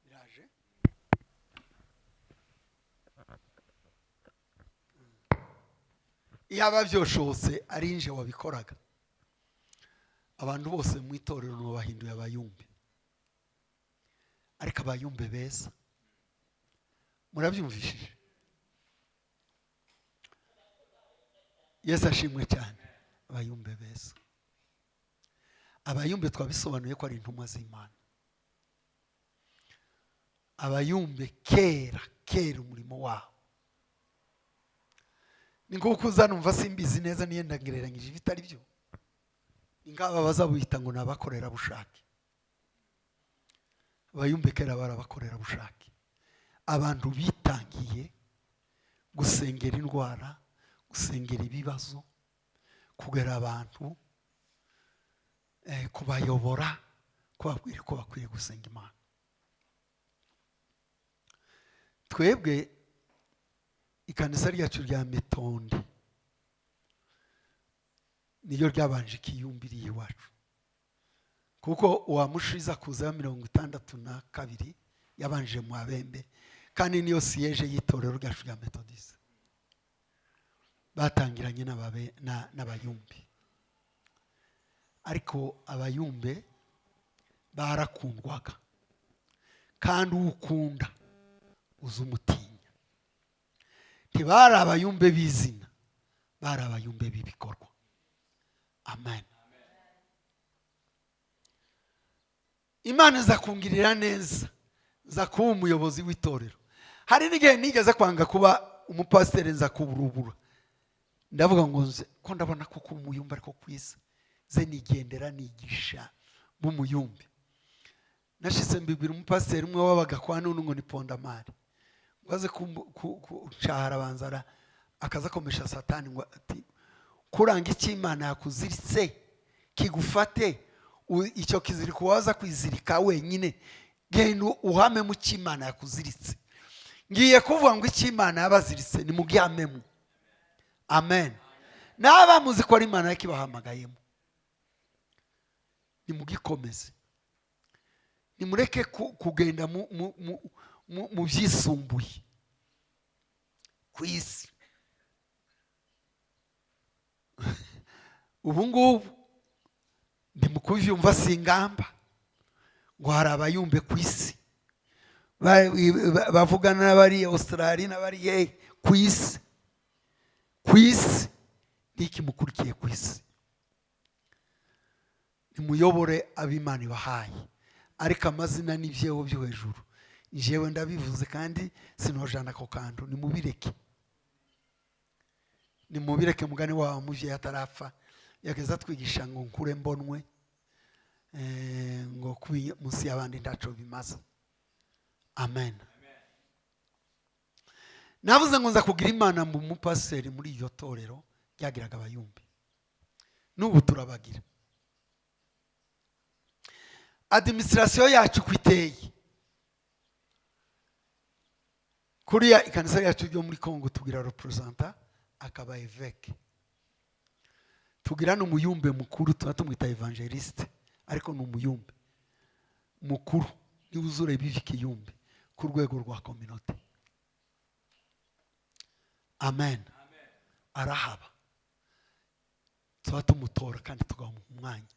Biraje iyaba byoshobotse ari nje wabikoraga, abantu bose mu itorero no bahinduye abayumbe, ariko abayumbe beza. Murabyumvishije? Yesu ashimwe cyane. Abayumbe beza, abayumbe twabisobanuye ko ari intumwa z'Imana. Abayumbe kera umurimo wabo ni nguko uzanumva simbizi neza, niyenda ngereranyije bitari byo. Ingaba bazabuhita ngo nabakorera bushake. Abayumbe kera barabakorera bushake, abantu bitangiye gusengera indwara, gusengera ibibazo, kugera abantu kubayobora, kubabwira ko bakwiye gusenga Imana. Twebwe ikanisa ryacu rya Metonde niyo ryabanje kiyumbiriye iwacu, kuko uwamushiza kuza 62 yabanje mu Abembe, kandi niyo siyeje y'itorero ryacu rya Methodist. Batangiranye n'abayumbi, ariko abayumbe barakundwaga, kandi ukunda uzumutinya. Ntibari abayumbe bizina, bari abayumbe bibikorwa. Amen. Imana iza kungirira neza, za kuba umuyobozi w'itorero. Hari n'igihe nigeze kwanga kuba umupasiteri, nza kuburubura, ndavuga ngo nze ko ndabona ko kuba umuyumbe ariko kwiza, ze nigendera nigisha b'umuyumbe. Nashize mbibwira umupasiteri umwe wabaga kwa none ngo ni Pondamari, waze kucahara banzara akaza komesha Satani ngo ati kuranga iki Imana yakuziritse kigufate, icyo kiziriko waza kwizirika wenyine, genda uhame mu cy'Imana yakuziritse. Ngiye kuvuga ngo iki Imana yabaziritse ni mugihamemu. Amen. Naba muzi ko ari Imana yakibahamagayemo, ni mugikomeze, ni mureke kugenda mu byisumbuye ku isi. Ubu ngubu ndi mu kubyumva singamba ngo hari abayumbe ku isi bavugana n'abari Australia n'abari ku isi. Ku isi niki mukurikiye ku isi, nimuyobore ab'Imana ibahaye, ariko amazina n'ibyeho byo hejuru jewe ndabivuze kandi sinojana ko kantu. Nimubireke mugani wawe muvye atarapfa yakeza twigisha ngo nkure mbonwe, ngo munsi y'abandi ndaco bimaza. Amen. Navuze ngo nza kugira Imana mu mupaseri muri iyo torero ryagiraga abayumbi, n'ubu turabagira. Administration yacu kwiteye kuriya ikanisa yacu ryo muri Kongo, tugira representa akaba evêque, tugira n'umuyumbe mukuru tumwita evangeliste, ariko n'umuyumbe mukuru ni uzure biviki ku rwego rwa communauté. Amen. Arahaba, tuba tumutora kandi tugaha umwanya,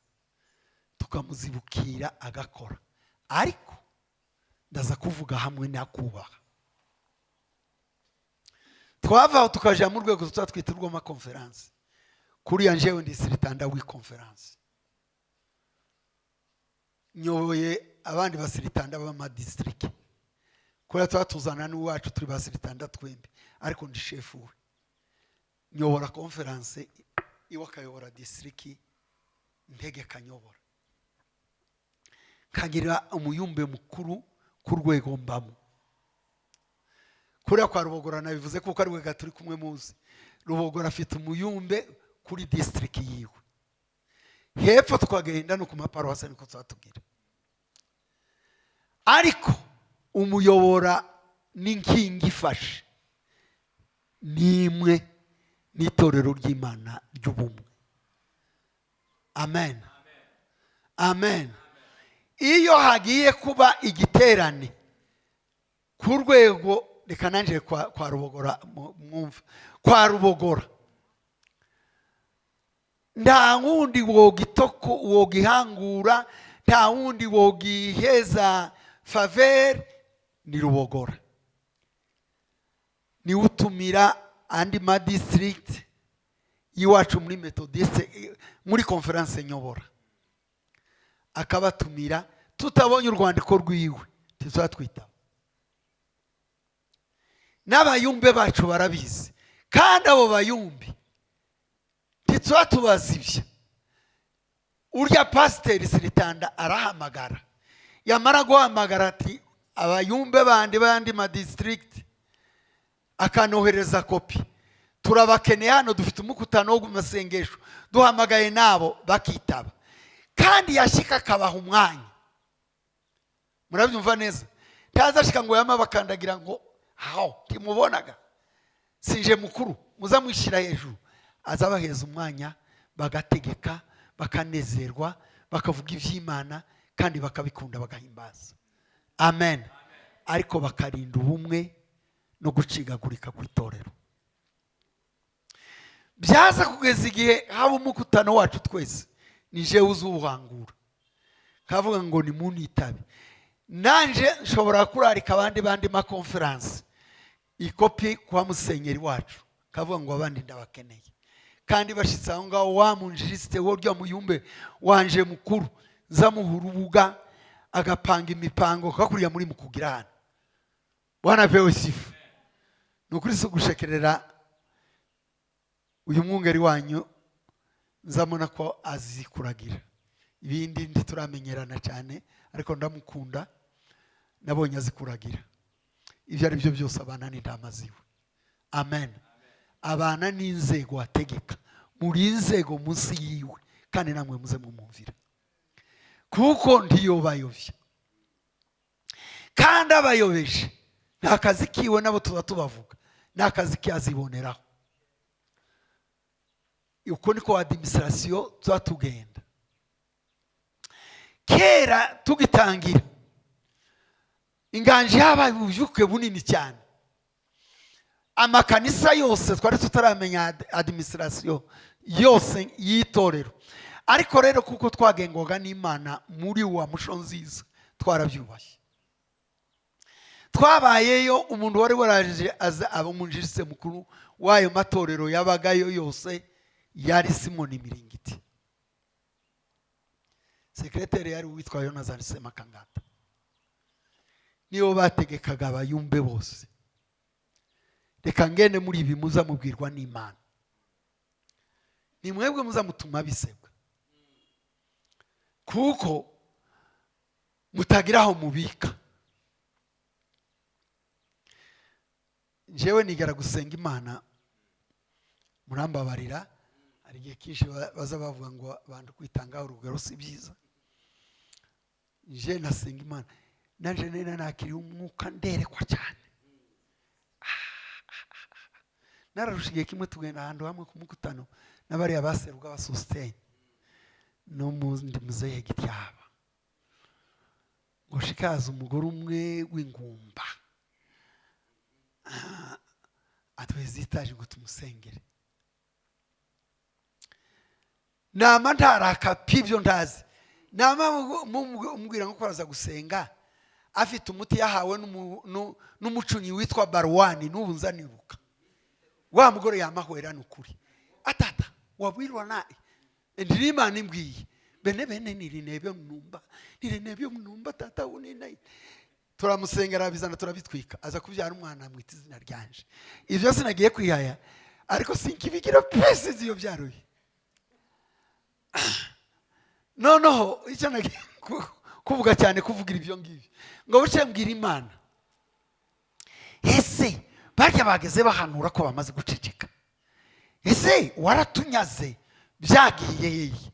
tukamuzibukira agakora, ariko ndaza kuvuga hamwe nakubaha. Twavaho tukaja mu rwego twitwa ma conference. Kuri yanjewe ndi siritanda wi conference, nyoboye abandi basiritanda b'ama district, kuri twatuzana n'uwacu turi basiritanda twembi, ariko ndi chef we. Nyobora conference iwa kayobora district, ntege kanyobora, kagira umuyumbe mukuru ku rwego mbamo. Kuri kwa Rubogora nabivuze kuko ari we gaturi kumwe muzi. Rubogora afite umuyumbe kuri district yiwe, hepfo twagenda no ku maparuwasi niko twatugira, ariko umuyobora n'inkingi ifashe nimwe n'itorero ry'Imana ry'ubumwe. Amen. Amen. Iyo hagiye kuba igiterane ku rwego, reka nanje kwa Rubogora mwumva, kwa Rubogora nta wundi wogitoko wogihangura, nta wundi wogiheza faveur, ni Rubogora. Ni utumira andi ma district yiwacu muri Methodist muri conference nyobora, akabatumira tutabonye urwandiko rwiwe tuzatwita. N'abayumbe bacu barabizi, kandi abo bayumbi tuzatubazibye. Urya pasiteri siritanda arahamagara, yamara guhamagara ati abayumbe bandi ma district, akanohereza kopi, turabakeneye hano, dufite umukutano wo gumasengesho, duhamagaye nabo bakitaba, kandi yashika akabaha umwanya. Murabyumva neza, ntazashika ngo yama bakandagira ngo aho timubonaga sinje mukuru muzamwishyira hejuru, azabaheza umwanya bagategeka, bakanezerwa, bakavuga iby'Imana kandi bakabikunda bagahimbaza. Amen. Ariko bakarinda ubumwe no gucigagurika kw'itorero. Byaza kugeza igihe haba umukutano wacu twese, ni jewe uzuhangura kavuga ngo ni munitabe. Nanje nshobora kurarika bandi ma conference ikopi kwa musenyeri wacu kavuga ngo abandi ndabakeneye, kandi bashitse aho ngaho wamunjiriste woryo muyumbe wanje mukuru zamuhura ubuga agapanga imipango kakuriya muri mukugira hano. Bwana pewe sifu. Nukuri so gushekerera uyu mwungeri wanyu nzamona ko azikuragira. Ibindi ndituramenyerana cyane ariko ndamukunda, nabonye azikuragira. Ibyo ari byo byose abana ni intama ziwe. Amen. Abana ni inzego ategeka, muri inzego munsi yiwe, kandi namwe muze mumumvira kuko ndiyobayovya. Kandi abayobeje nta kazi kiwe nabo tuba tubavuga, nta kazi kiaziboneraho. Uko niko administration twatugenda. Kera tugitangira inganje habaye ubujuke bunini cyane, amakanisa yose twari tutaramenya administration yose yitorero. Ariko rero kuko twagengwaga n'Imana muri wa musho nziza twarabyubashye. Twabayeyo umuntu wari waraje aza abamunjiriste mukuru wayo matorero yabagayo yose yari Simoni Miringiti. Sekretari yari witwa Jonathan Semakangata. Niyo bategekaga abayumbe bose. Reka ngene muri ibi muza mubwirwa n'Imana. Ni mwebwe muza mutuma bisebwa. Kuko mutagiraho mubika. Jewe nigera gusenga Imana murambabarira, ari gihe kinshi baza bavuga ngo abantu kwitanga urugero si byiza. Je nasenga Imana nanje nena nakiri umwuka nderekwa cyane. Nararushigiye kimwe tugenda ahantu hamwe ku mukutano n'abari abaseruka basostene no mundi muzehe gityaba ngo shikaza umugore umwe w'ingumba atwezitaje ngo tumusengere. Nama ntaraka pibyo ndazi, nama mumbwira ngo kwaraza gusenga afite umuti yahawe n'umucunyi witwa Barwani n'ubunzaniruka. Wa mugore yamahwera n'ukuri atata wabwirwa nae ndirimana imbwiye bene nirinebyo mnumba tata uninaye. Turamusengera bizana turabitwika aza kubyara umwana mwita izina ryanje. Ivyo sinagiye kwihaya ariko sinkibigira pese ziyo byaruye. Noneho icyo nagiye kuvuga cyane kuvugira ibyo ngibyo ngo buce mbwira Imana, ese barya bageze bahanura ko bamaze guceceka, ese waratunyaze byagiye yeye?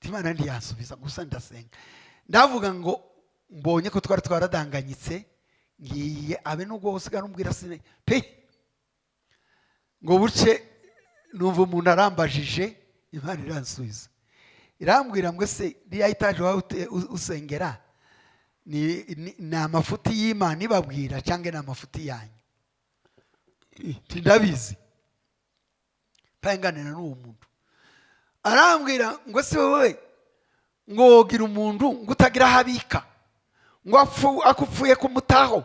Imana ndiyansubiza gusa ndasenga ndavuga ngo mbonye ko twari twaradanganyitse ngiye abe nubwo usigara umbwira sine pe ngo buce numva umuntu arambajije Imana iransubiza irambwira ngo se riya itaje wawe usengera ni amafuti y'Imana ibabwira cyangwa ni amafuti yanyu? Tindabizi panganira n'uwo muntu arambwira ngo se wowe ngo gira umuntu ngo utagira habika ngo akupfuye kumutaho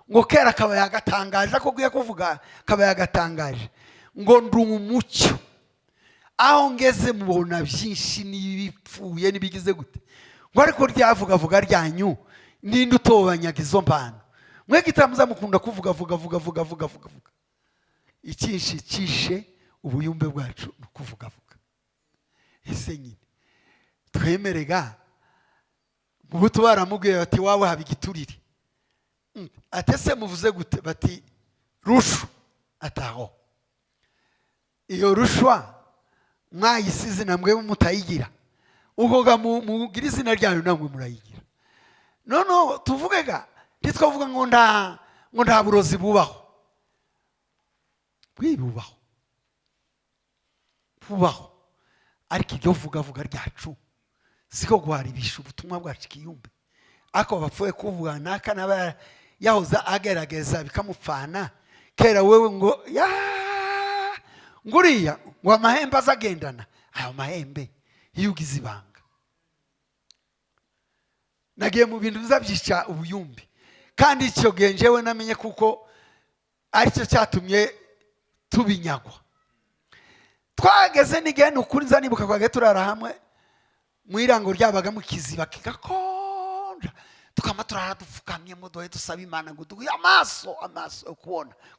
ngo kera akaba yagatangaje akubwiye kuvuga akaba yagatangaje ngo ndi umucyo aho ngeze mubona byinshi n'ibipfuye nibigize gute ngo ariko ryavuga ryanyu ninde utobanyaga izo mpano mwe gitamuza mukunda kuvuga icyinshi kishe ubuyumbe bwacu nukuvuga ese nyine twemerega mubuto baramubwiye bati wawe haba igiturire atese muvuze gute bati rushu ataho iyo rushwa mwayisize namwe mutayigira uhoga mugira izina ryayo namwe murayigira. Nono tuvugega ntitwavuga ngo nda burozi bubaho bwibubaho bubaho, ariko iryo vuga ryacu siko guharibisha ubutumwa bwacu kiyumbe. Ako bapfuye kuvuga naka naba yahoza agerageza bikamupfana, kera wewe ngo ya nguriya ngo amahembe azagendana, ayo mahembe iyo ugize ibanga. Nagiye mu bintu bizabyica ubuyumbi, kandi icyo gihe njyewe namenye kuko aricyo cyatumye tubinyagwa. Twageze n'igihe n'ukuri nza nibuka kwa turara hamwe mu irango ryabaga mu kiziba kigakonja, tukama turara dupfukamye mu dohe dusaba Imana ngo duhe amaso yo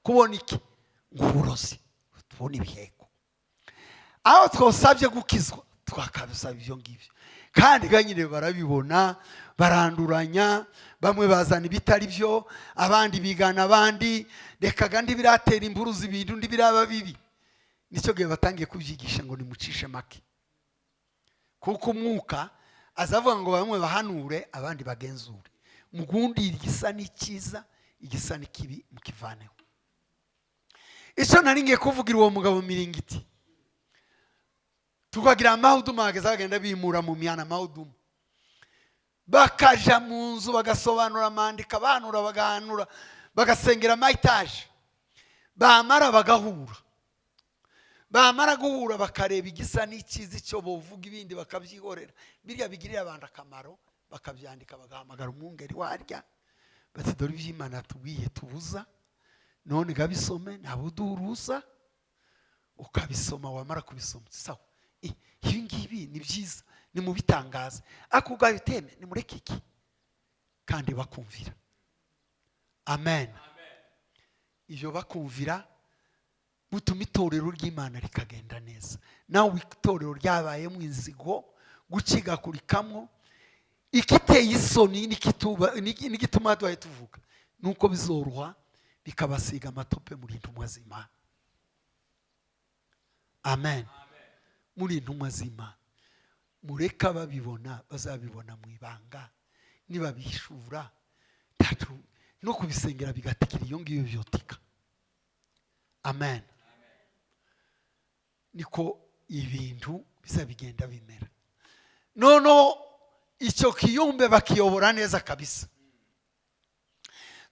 kubona iki ngo uburozi tubona ibiheko. Aho twosabye gukizwa twakabisaba ibyo ngibyo, kandi ganyine barabibona baranduranya, bamwe bazana ibitari byo, abandi bigana abandi, reka gandi biratera imburuzi ibintu ndi biraba bibi. Nicyo gihe batangiye kubyigisha ngo nimucishe make, kuko umwuka azavuga ngo bamwe bahanure abandi bagenzure, mugundira igisa n'ikiza igisa n'ikibi mukivaneho. Icyo nari ngiye kuvugira uwo mugabo Miringiti, tukagira amahudumu bageza bagenda bimura mu myana amahudumu, bakaja mu nzu bagasobanura amandika, bahanura bagahanura, bagasengera amayitaje, bamara bagahura, bamara guhura bakareba igisa n'ikizi cyo bovuga, ibindi bakabyihorera. Birya bigirira abantu akamaro, bakabyandika bagahamagara umwungeri warya bati dore iby'Imana tubwiye tubuza, none gabisome nabudurusa, ukabisoma. Wamara kubisoma sawa, ibi ngibi ni byiza, ni mu bitangaza, akugaye uteme ni mureke iki, kandi bakumvira. Amen. Iyo bakumvira butuma itorero ry'Imana rikagenda neza. Nawe itorero ryabaye mu inzigo gucigakurikamo, ikiteye isoni n'igituma duhaye tuvuga nuko bizoroha bikabasiga amatope muri intumwa z'Imana. Amen. Muri intumwa z'Imana mureka babibona, bazabibona mu ibanga, niba bishura no kubisengera bigatikira iyo ngiyo byotika. Amen. Niko ibintu bizabigenda bimera. Nono icyo kiyumbe bakiyobora neza kabisa.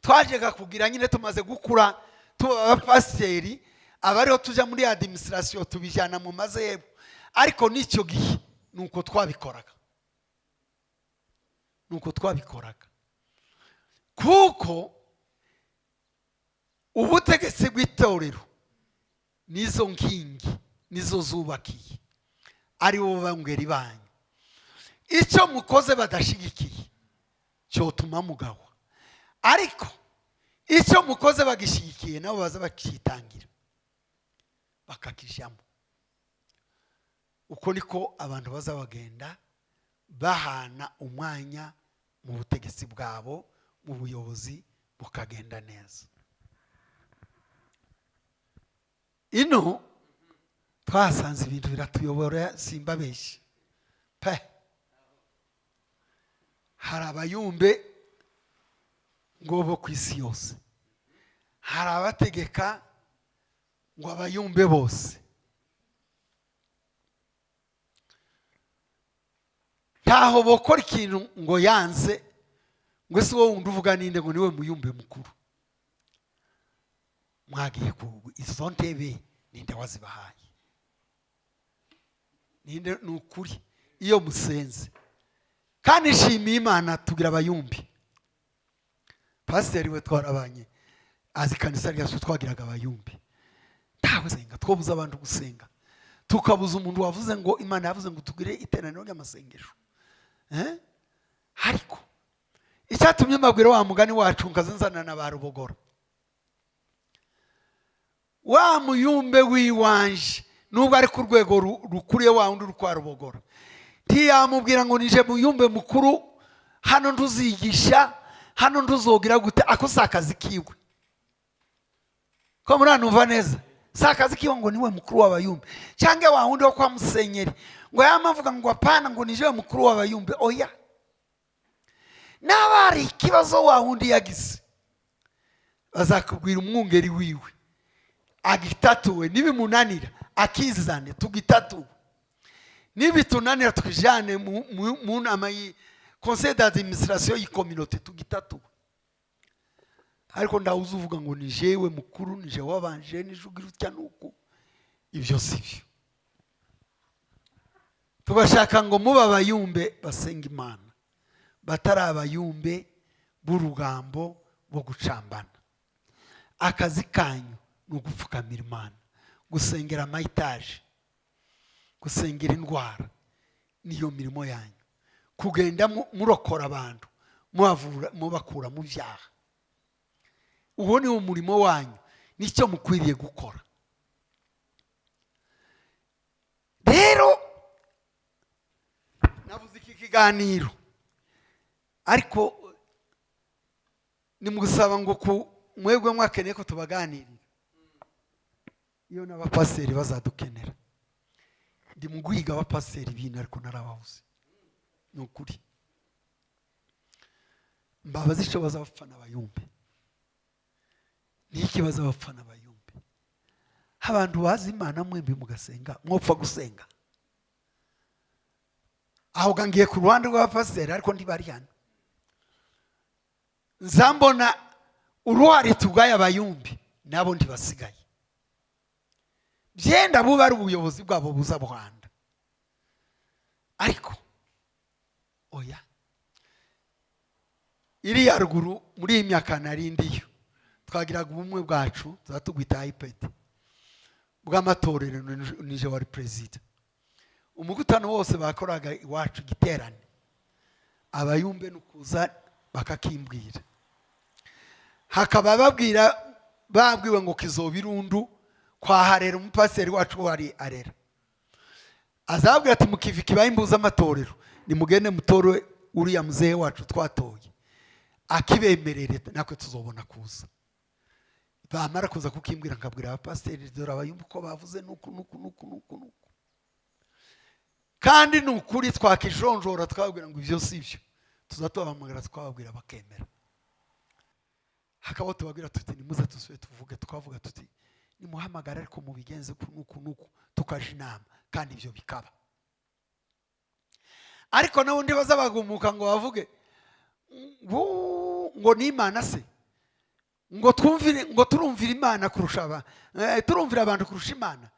Twajega kugira nyine tumaze gukura tuba abapasiteri, abariho tuja muri administration tubijana mu mazebo, ariko nicyo gihe nuko twabikoraga kuko ubutegetsi bw'itorero nizo nkingi nizo zubakiye, ari bo bangeri banyu. Icyo mukoze badashigikiye cyotuma mugawa, ariko icyo mukoze bagishigikiye nabo baza bakitangira bakakijamo. Uko niko abantu baza bagenda bahana umwanya mu butegetsi bwabo, mu buyobozi bukagenda neza. Ino twasanze ibintu biratuyobora, simbabeshye pe. Hari abayumbe ngo bo ku isi yose, hari abategeka ngo abayumbe bose. Ntaho bokora ikintu ngo yanze ngo ese wowe wundi uvuga ninde ngo niwe muyumbe mukuru. Mwagiye ku izo ntebe ninde wazibahaye? Ninde? Nukuri iyo musenze kandi nshimiye Imana tugira abayumbi. Pasiteri we twarabanye azi kanisa ryacu twagiraga abayumbi. Ntawe zenga twobuza abantu gusenga, tukabuza umuntu wavuze ngo Imana yavuze ngo tugire iteraniro ry'amasengesho. Ariko icyatumye mbabwira wa mugani wacu nkazanzana na ba Rubogora, wa muyumbe wiwanje nubwo ari ku rwego rukuriye wa wundi rukwa Rubogora, ntiyamubwira ngo nije muyumbe mukuru, hano ntuzigisha, hano ntuzogira gute. Ako sakazi kiwe ko muranumva neza, sakazi kiwe ngo niwe mukuru w'abayumbe. Cyangwa wa wundi wo kwa Musenyeri ngo yamavuga ngo apana ngo nije mukuru w'abayumbe. Oya, nabari kibazo wa wundi yagize bazakubwira umwungeri wiwe agitatuwe, nibimunanira akizane tugitatuwe, nibitunanira tukijane mu nama yi conseil d'administration y'icommunauté tugitatuwe. Ariko ndawuza uvuga ngo ni jewe mukuru, ni jewe wabanje nijugira utya nuko, ibyo sibyo. Tubashaka ngo muba abayumbe basenga Imana, batari abayumbe b'urugambo bo gucambana. Akazi kanyu ni ugupfukamira Imana, gusengera amayitaje, gusengera indwara, niyo mirimo yanyu. Kugenda murokora abantu, mubakura mu byaha. Uwo ni umurimo wanyu, nicyo mukwiriye gukora. Rero navuze iki kiganiro, ariko nimugusaba ngo mwebwe mwakeneye ko tubaganirira. Iyo n'abapasiteri bazadukenera, ndi mu guhiga abapasiteri ibintu ariko narababuze. Ni ukuri mbabazi icyo bazabapfana abayumbe, niki bazabapfana abayumbe. Abantu bazi Imana mwembi mugasenga, mwopfa gusenga. Aho gangiye ku ruhande rw'abapasiteri ariko ntibari hano. Nzambona uruhare tugaye abayumbi nabo ntibasigaye. Byenda buba ari ubuyobozi bwabo buza buhanda. Ariko oya, iri ya ruguru muri iyi myaka narindiyo twagiraga ubumwe bwacu, zatugwita iPad bw'amatorero, nije wari president. Umugutano wose bakoraga iwacu giterane, abayumbe nukuza bakakimbwira. Hakaba babwiwe ngo Kizobirundu kwa Harera, umupasiteri wacu wari arera. Azabwira ati mukivi kibaye imbuza amatorero, nimugende mutore uriya muzee wacu twatoye, akibemerere nakwe tuzobona kuza. Bamara kuza kukimbwira nkabwira abapasiteri, dore abayumbe ko bavuze nuku. Kandi nukuri twakijonjora twabwira ngo ibyo sibyo, tuzatobahamagara twabwira bakemera. Hakaba tubabwira tuti nimuze tusube tuvuge, tukavuga tuti nimuhamagara ariko mubigenze nuku tukaje inama, kandi ibyo bikaba. Ariko nawundi bazabagumuka ngo bavuge ngo ni Imana se, ngo turumvira Imana kurusha turumvira abantu kurusha Imana,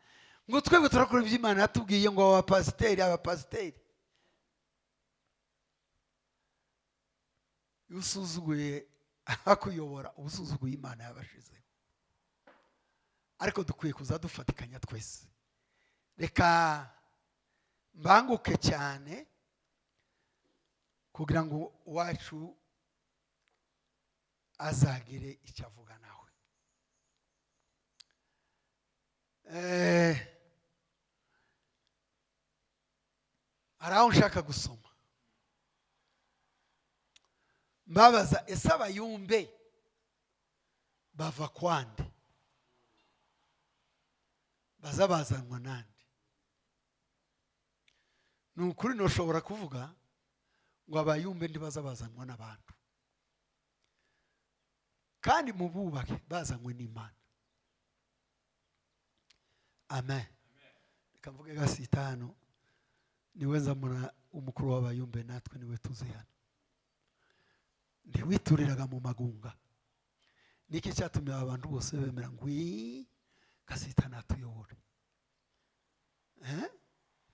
ngo twebwe turakora ibyo Imana yatubwiye ngo abapasiteri. Usuzuguye akuyobora, usuzuguye Imana yabashizeho. Ariko dukwiye kuza dufatikanya twese. Reka mbanguke cyane kugira ngo wacu azagire icyo avuga nawe. Araho nshaka gusoma, mbabaza ese abayumbe bava kwande, bazabazanwa nande? Ni ukuri ntushobora kuvuga ngo abayumbe ntibazabazanwa n'abantu, kandi mu bubake bazanywe n'Imana. Amen. Reka mvuge Gasita hano niwe nzamura umukuru w'abayumbe, natwe niwe tuzi hano. Ntiwituriraga mu magunga. Niki cyatumye abantu bose bemera ngo Gasita natuyobore?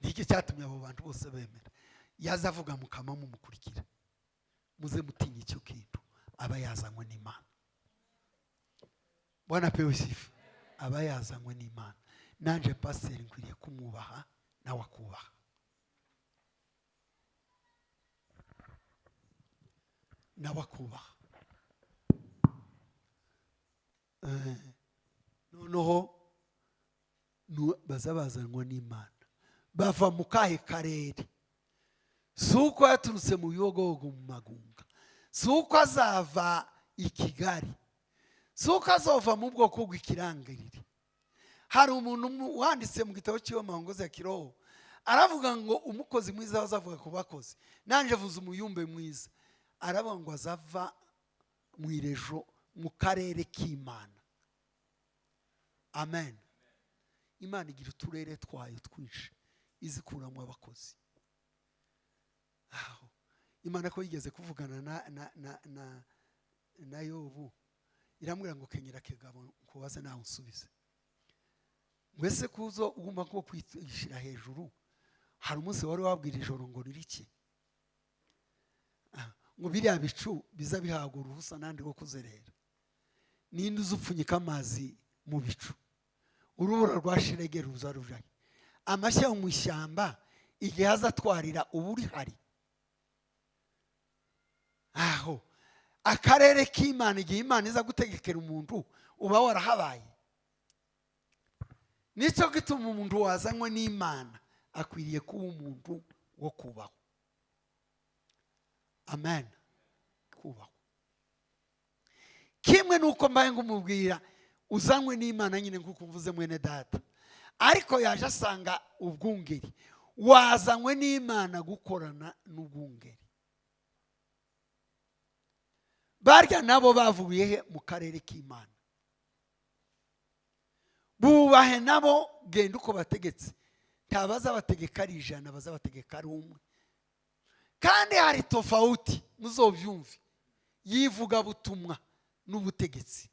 Niki cyatumye abo bantu bose bemera? Yazavuga mukama mumukurikira, muze mutinya icyo kintu, aba yazanywe n'Imana. Bwana pewe sifa, aba yazanywe n'Imana. Nanje pasiteri nkwiriye kumwubaha nawe akubaha. Nawe akubaha. Noneho bazabazanwa n'Imana. Bava mu kahe karere? Suko yaturutse mu Biyogogo mu Magunga, suko azava i Kigali, suko azova mu bwoko bw'ikirangirire. Hari umuntu wanditse mu gitabo cy'iwe Mahongozi ya Kiroho, aravuga ngo umukozi mwiza azavuga ku bakozi, nanje vuze umuyumbe mwiza. Aravuga ngo azava mu irejo, mu karere k'Imana. amen. Imana igira uturere twayo twinshi izikuramo abakozi. Aho Imana ko yigeze kuvugana na Yobu, iramubwira ngo kenyera kegabo kubaza nawe unsubize. Mwese kuzo ugomba ko kwishira hejuru. Hari umunsi wari wabwira ijoro ngo ririki, ngo biriya bicu biza bihaga uruhusa nandi rwo kuzerera. Ninde uzupfunyika amazi mu bicu? Urubura rwashirege ruza rujaye. Amashya mu ishyamba igihe azatwarira uburi hari. Aho akarere k'Imana igihe Imana iza gutegekera umuntu uba warahabaye. Nicyo gituma umuntu wazanywe n'Imana akwiriye kuba umuntu wo kubaho. Amen. Kubaho. Kimwe nuko mbaye ngumubwira uzanywe n'Imana nyine nkuko mvuze mwene data, ariko yaje asanga ubwungeri. Wazanywe n'Imana gukorana n'ubwungeri. Barya nabo bavuye he? Mu karere k'Imana. Bubahe nabo genda uko bategetse. Ntabaza bategeka ari 100, baza bategeka ari 1. Kandi hari tofauti muzovyumve yivuga butumwa n'ubutegetsi.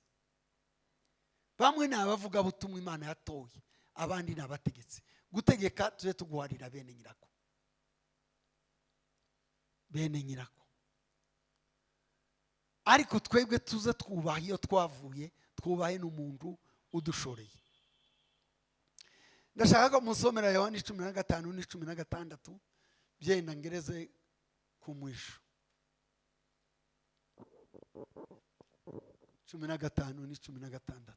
Bamwe nabavuga butumwa Imana yatoye, abandi nabategetsi. Gutegeka tuje tuguharira bene nyirako. Bene nyirako. Ariko twebwe tuze twubaha iyo twavuye, twubahe n'umuntu udushoreye. Ndashaka ko musomera Yohana 15 n'16 byenda ngereze ku mwisho. 15 n'16.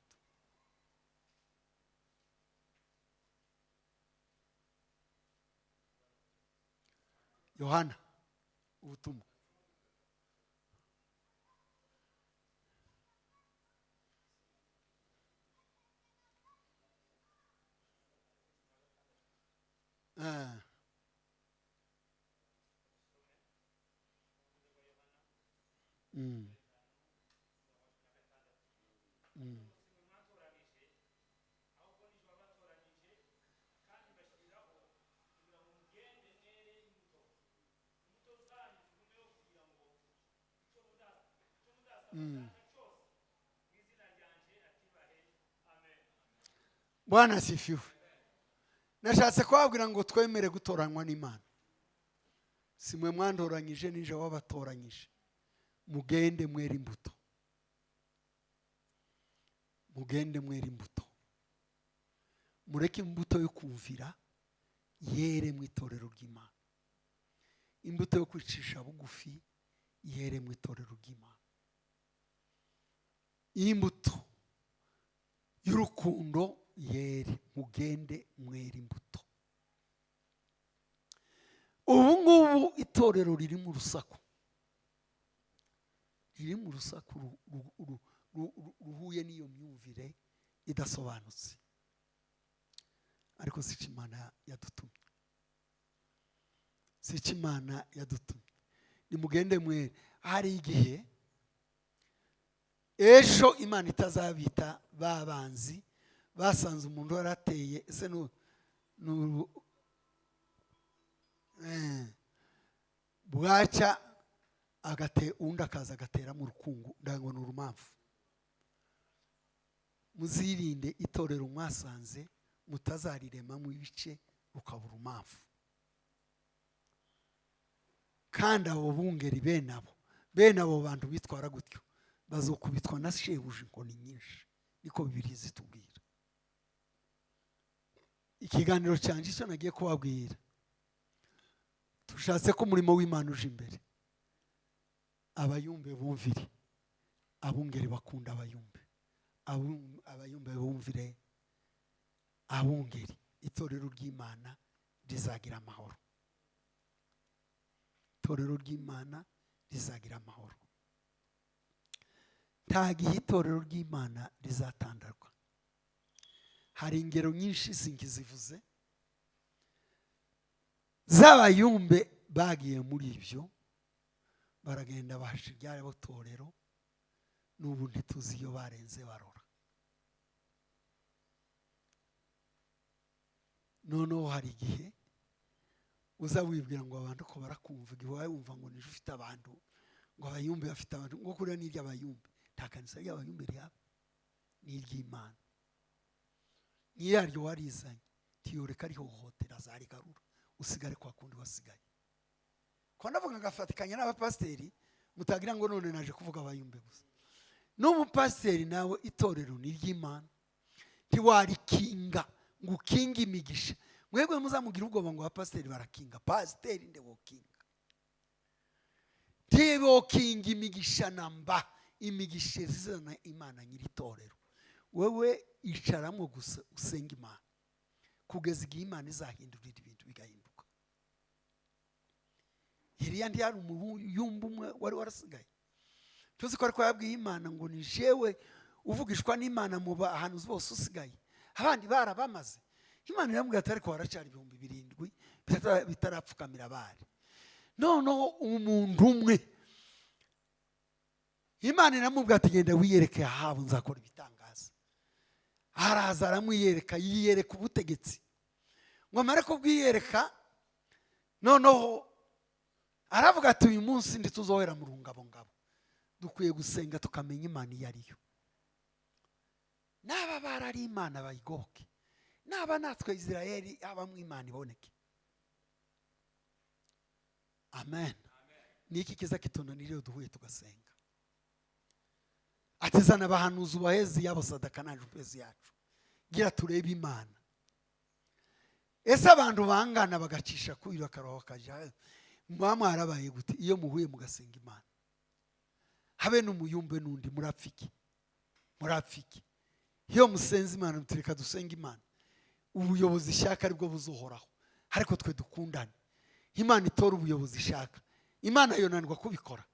Yohana ubutumwa. Bwana asifiwe. Nashatse kwabwira ngo twemere gutoranywa n'Imana. Simwe mwandoranyije nije wabatoranyije. Mugende mwera imbuto. Mugende mwera imbuto. Mureke imbuto yo kumvira yere mu itorero ry'Imana. Imbuto yo kwicisha bugufi yere mu itorero ry'Imana. Imbuto y'urukundo yere, mugende mwera imbuto. Ubu ngubu itorero riri mu rusaku. Riri mu rusaku ruhuye n'iyo myumvire idasobanutse. Ariko sica Imana yadutumye. Sica Imana yadutumye. Nimugende mwere. Hari igihe ejo Imana itazabita babanzi basanze umuntu warateye ese bwaca agate undi akaza agatera mu rukungu ndango n'urumamfu. Muzirinde itorero mwasanze mutazarirema mu ibice rukabura urumamfu. Kandi abo bungeri bene abo bantu bitwara gutyo bazokubitwa na shebuja inkoni nyinshi. Niko Bibiliya zitubwira. Ikiganiro cyanje cyo nagiye kubabwira, tushatse ko umurimo w'Imana uje imbere. Abayumbe bumvire, abungeri bakunda abayumbe. Abayumbe bumvire abungeri. Itorero ry'Imana rizagira amahoro. Itorero ry'Imana rizagira amahoro. Ntagihe itorero ry'Imana rizatandarwa. Hari ingero nyinshi sinkizivuze z'abayumbe bagiye muri ibyo baragenda bashiryare botorero n'ubu ntituzi iyo barenze barora. noneho hari igihe uza wibwira ngo abantu ko barakumva, igihe wawe wumva ngo nije ufite abantu, ngo abayumbe bafite abantu, ngo kuriya ni iry'abayumbe. Nta kanisa ry'abayumbe rihaba, ni iry'Imana. Nyiraryo warizanye tiyoreka rihohotera, azarigarura usigare kwa kundi wasigaye. Kwa ndavuga ngafatikanya n'abapasiteri, mutagira ngo none naje kuvuga abayumbe gusa. N'umupasiteri nawe itorero ni iry'Imana, ntiwarikinga ngo ukinge imigisha. Mwebwe muzamugira ubwoba ngo abapasiteri barakinga. Pasiteri ndewokinga, ntiwokinga imigisha namba. Imigisha zizana Imana nyiri itorero. Wewe icaramo gusa usenga Imana kugeza igihe Imana izahindurira ibintu bigahinduka. Eliya ntiyari umuyumbe umwe wari warasigaye. Tuzi ko ariko yabwiye Imana ngo ni jewe uvugishwa n'Imana mu bahanuzi bose usigaye, abandi barabamaze. Imana iramubwira ati ariko haracari 7,000 bitarapfukamira abari. Noneho umuntu umwe Imana iramubwira ati genda wiyereke Ahabu, nzakora ibitangaza. Araza aramwiyereka, yiyereka ubutegetsi. Ngo amare kubwiyereka, noneho aravuga ati uyu munsi ntituzohera mu rungabo ngabo, dukwiye gusenga tukamenya Imana iyo ariyo. N'aba barari Imana bayigoboke, n'aba natwe Isirayeli abamwe Imana iboneke. Amen. Niki kiza kitonaniriye duhuye tugasenga. Atizana abahanuzi ubahezi yabo sadaka naje upezi yacu, gira turebe Imana. Ese abantu bangana bagacisha kwira karoho kaje, mwarabaye gute iyo muhuye mugasenga Imana? Habe n'umuyumbe n'undi murapfiki, murapfiki. Iyo musenze Imana mutireka dusenga Imana, ubuyobozi ishaka aribwo buzohoraho. Ariko twe dukundane, Imana itora ubuyobozi ishaka. Imana yonanirwa kubikora.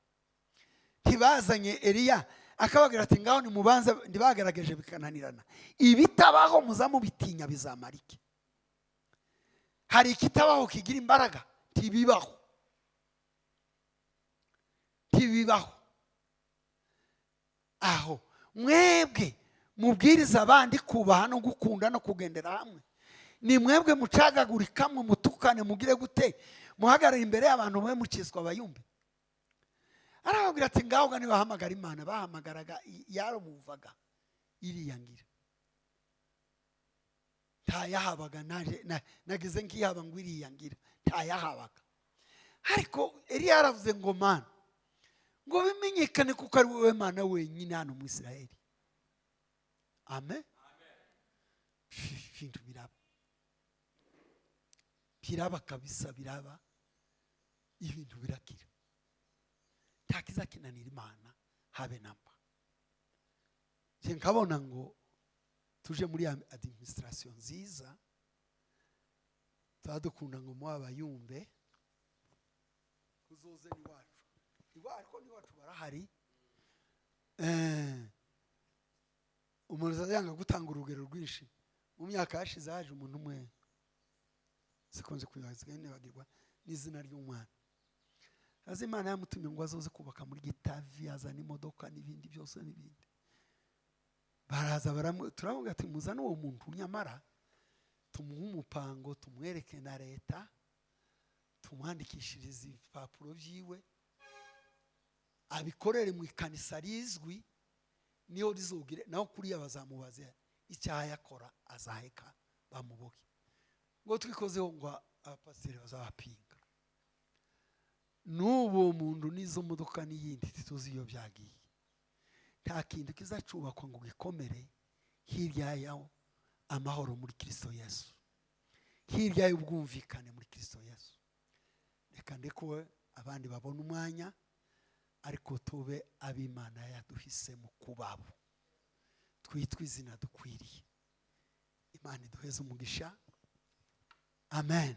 Ntibazanye Eliya akabagira ati ngaho ni mubanza, ndibagerageje bikananirana. Ibitabaho muzamu bitinya bizamarike. Hari ikitabaho kigira imbaraga, tibibaho. Tibibaho. Aho mwebwe mubwiriza abandi kubaha no gukunda no kugendera hamwe. Ni mwebwe mucagagurikamwe mutukane mugire gute, muhagarara imbere y'abantu mwe mukizwa abayumbe. Arababwira ati ngaho gani bahamagara Imana, bahamagaraga yarumvaga iriyangira. Ntayahabaga nagize nkiyaba ngo iriyangira, ntayahabaga. Ariko Eliya yaravuze ngo Mana, ngo bimenyekane kuko ari wowe Mana wenyine hano mu Isirayeli. Amen. Ibintu biraba, biraba kabisa, biraba, ibintu birakira. Takiza kinanira Imana habe namba. Je nkabona ngo tuje muri administration nziza, tadukunda ngo mu abayumbe kuzoze ni wacu. Ariko ni wacu barahari. Umuntu azanga gutanga urugero rwinshi. Mu myaka yashize haje umuntu umwe sikonze kuyaza bagirwa n'izina ry'umwana. Azi Imana yamutumye ngo azoze kubaka muri Gitavi, azana imodoka n'ibindi byose n'ibindi. Baraza turavuga ati muzana uwo muntu, nyamara tumuhe umupango, tumwereke na leta, tumwandikishirize ibipapuro byiwe, abikorere mu ikanisa rizwi, niyo rizogire naho kuriya bazamubaza icyaha yakora, azaheka bamuboke. Ngo twikozeho ngo abapasiteri bazabapinga. N'ubu muntu n'izo modoka n'iyindi tituzi iyo byagiye. Nta kintu kizacubakwa ngo gikomere hirya yaho amahoro muri Kristo Yesu, hirya y'ubwumvikane muri Kristo Yesu. Reka ndekuwe abandi babona umwanya, ariko tube ab'Imana yaduhisemo kubabo, twitwa izina dukwiriye. Imana iduheze umugisha. Amen.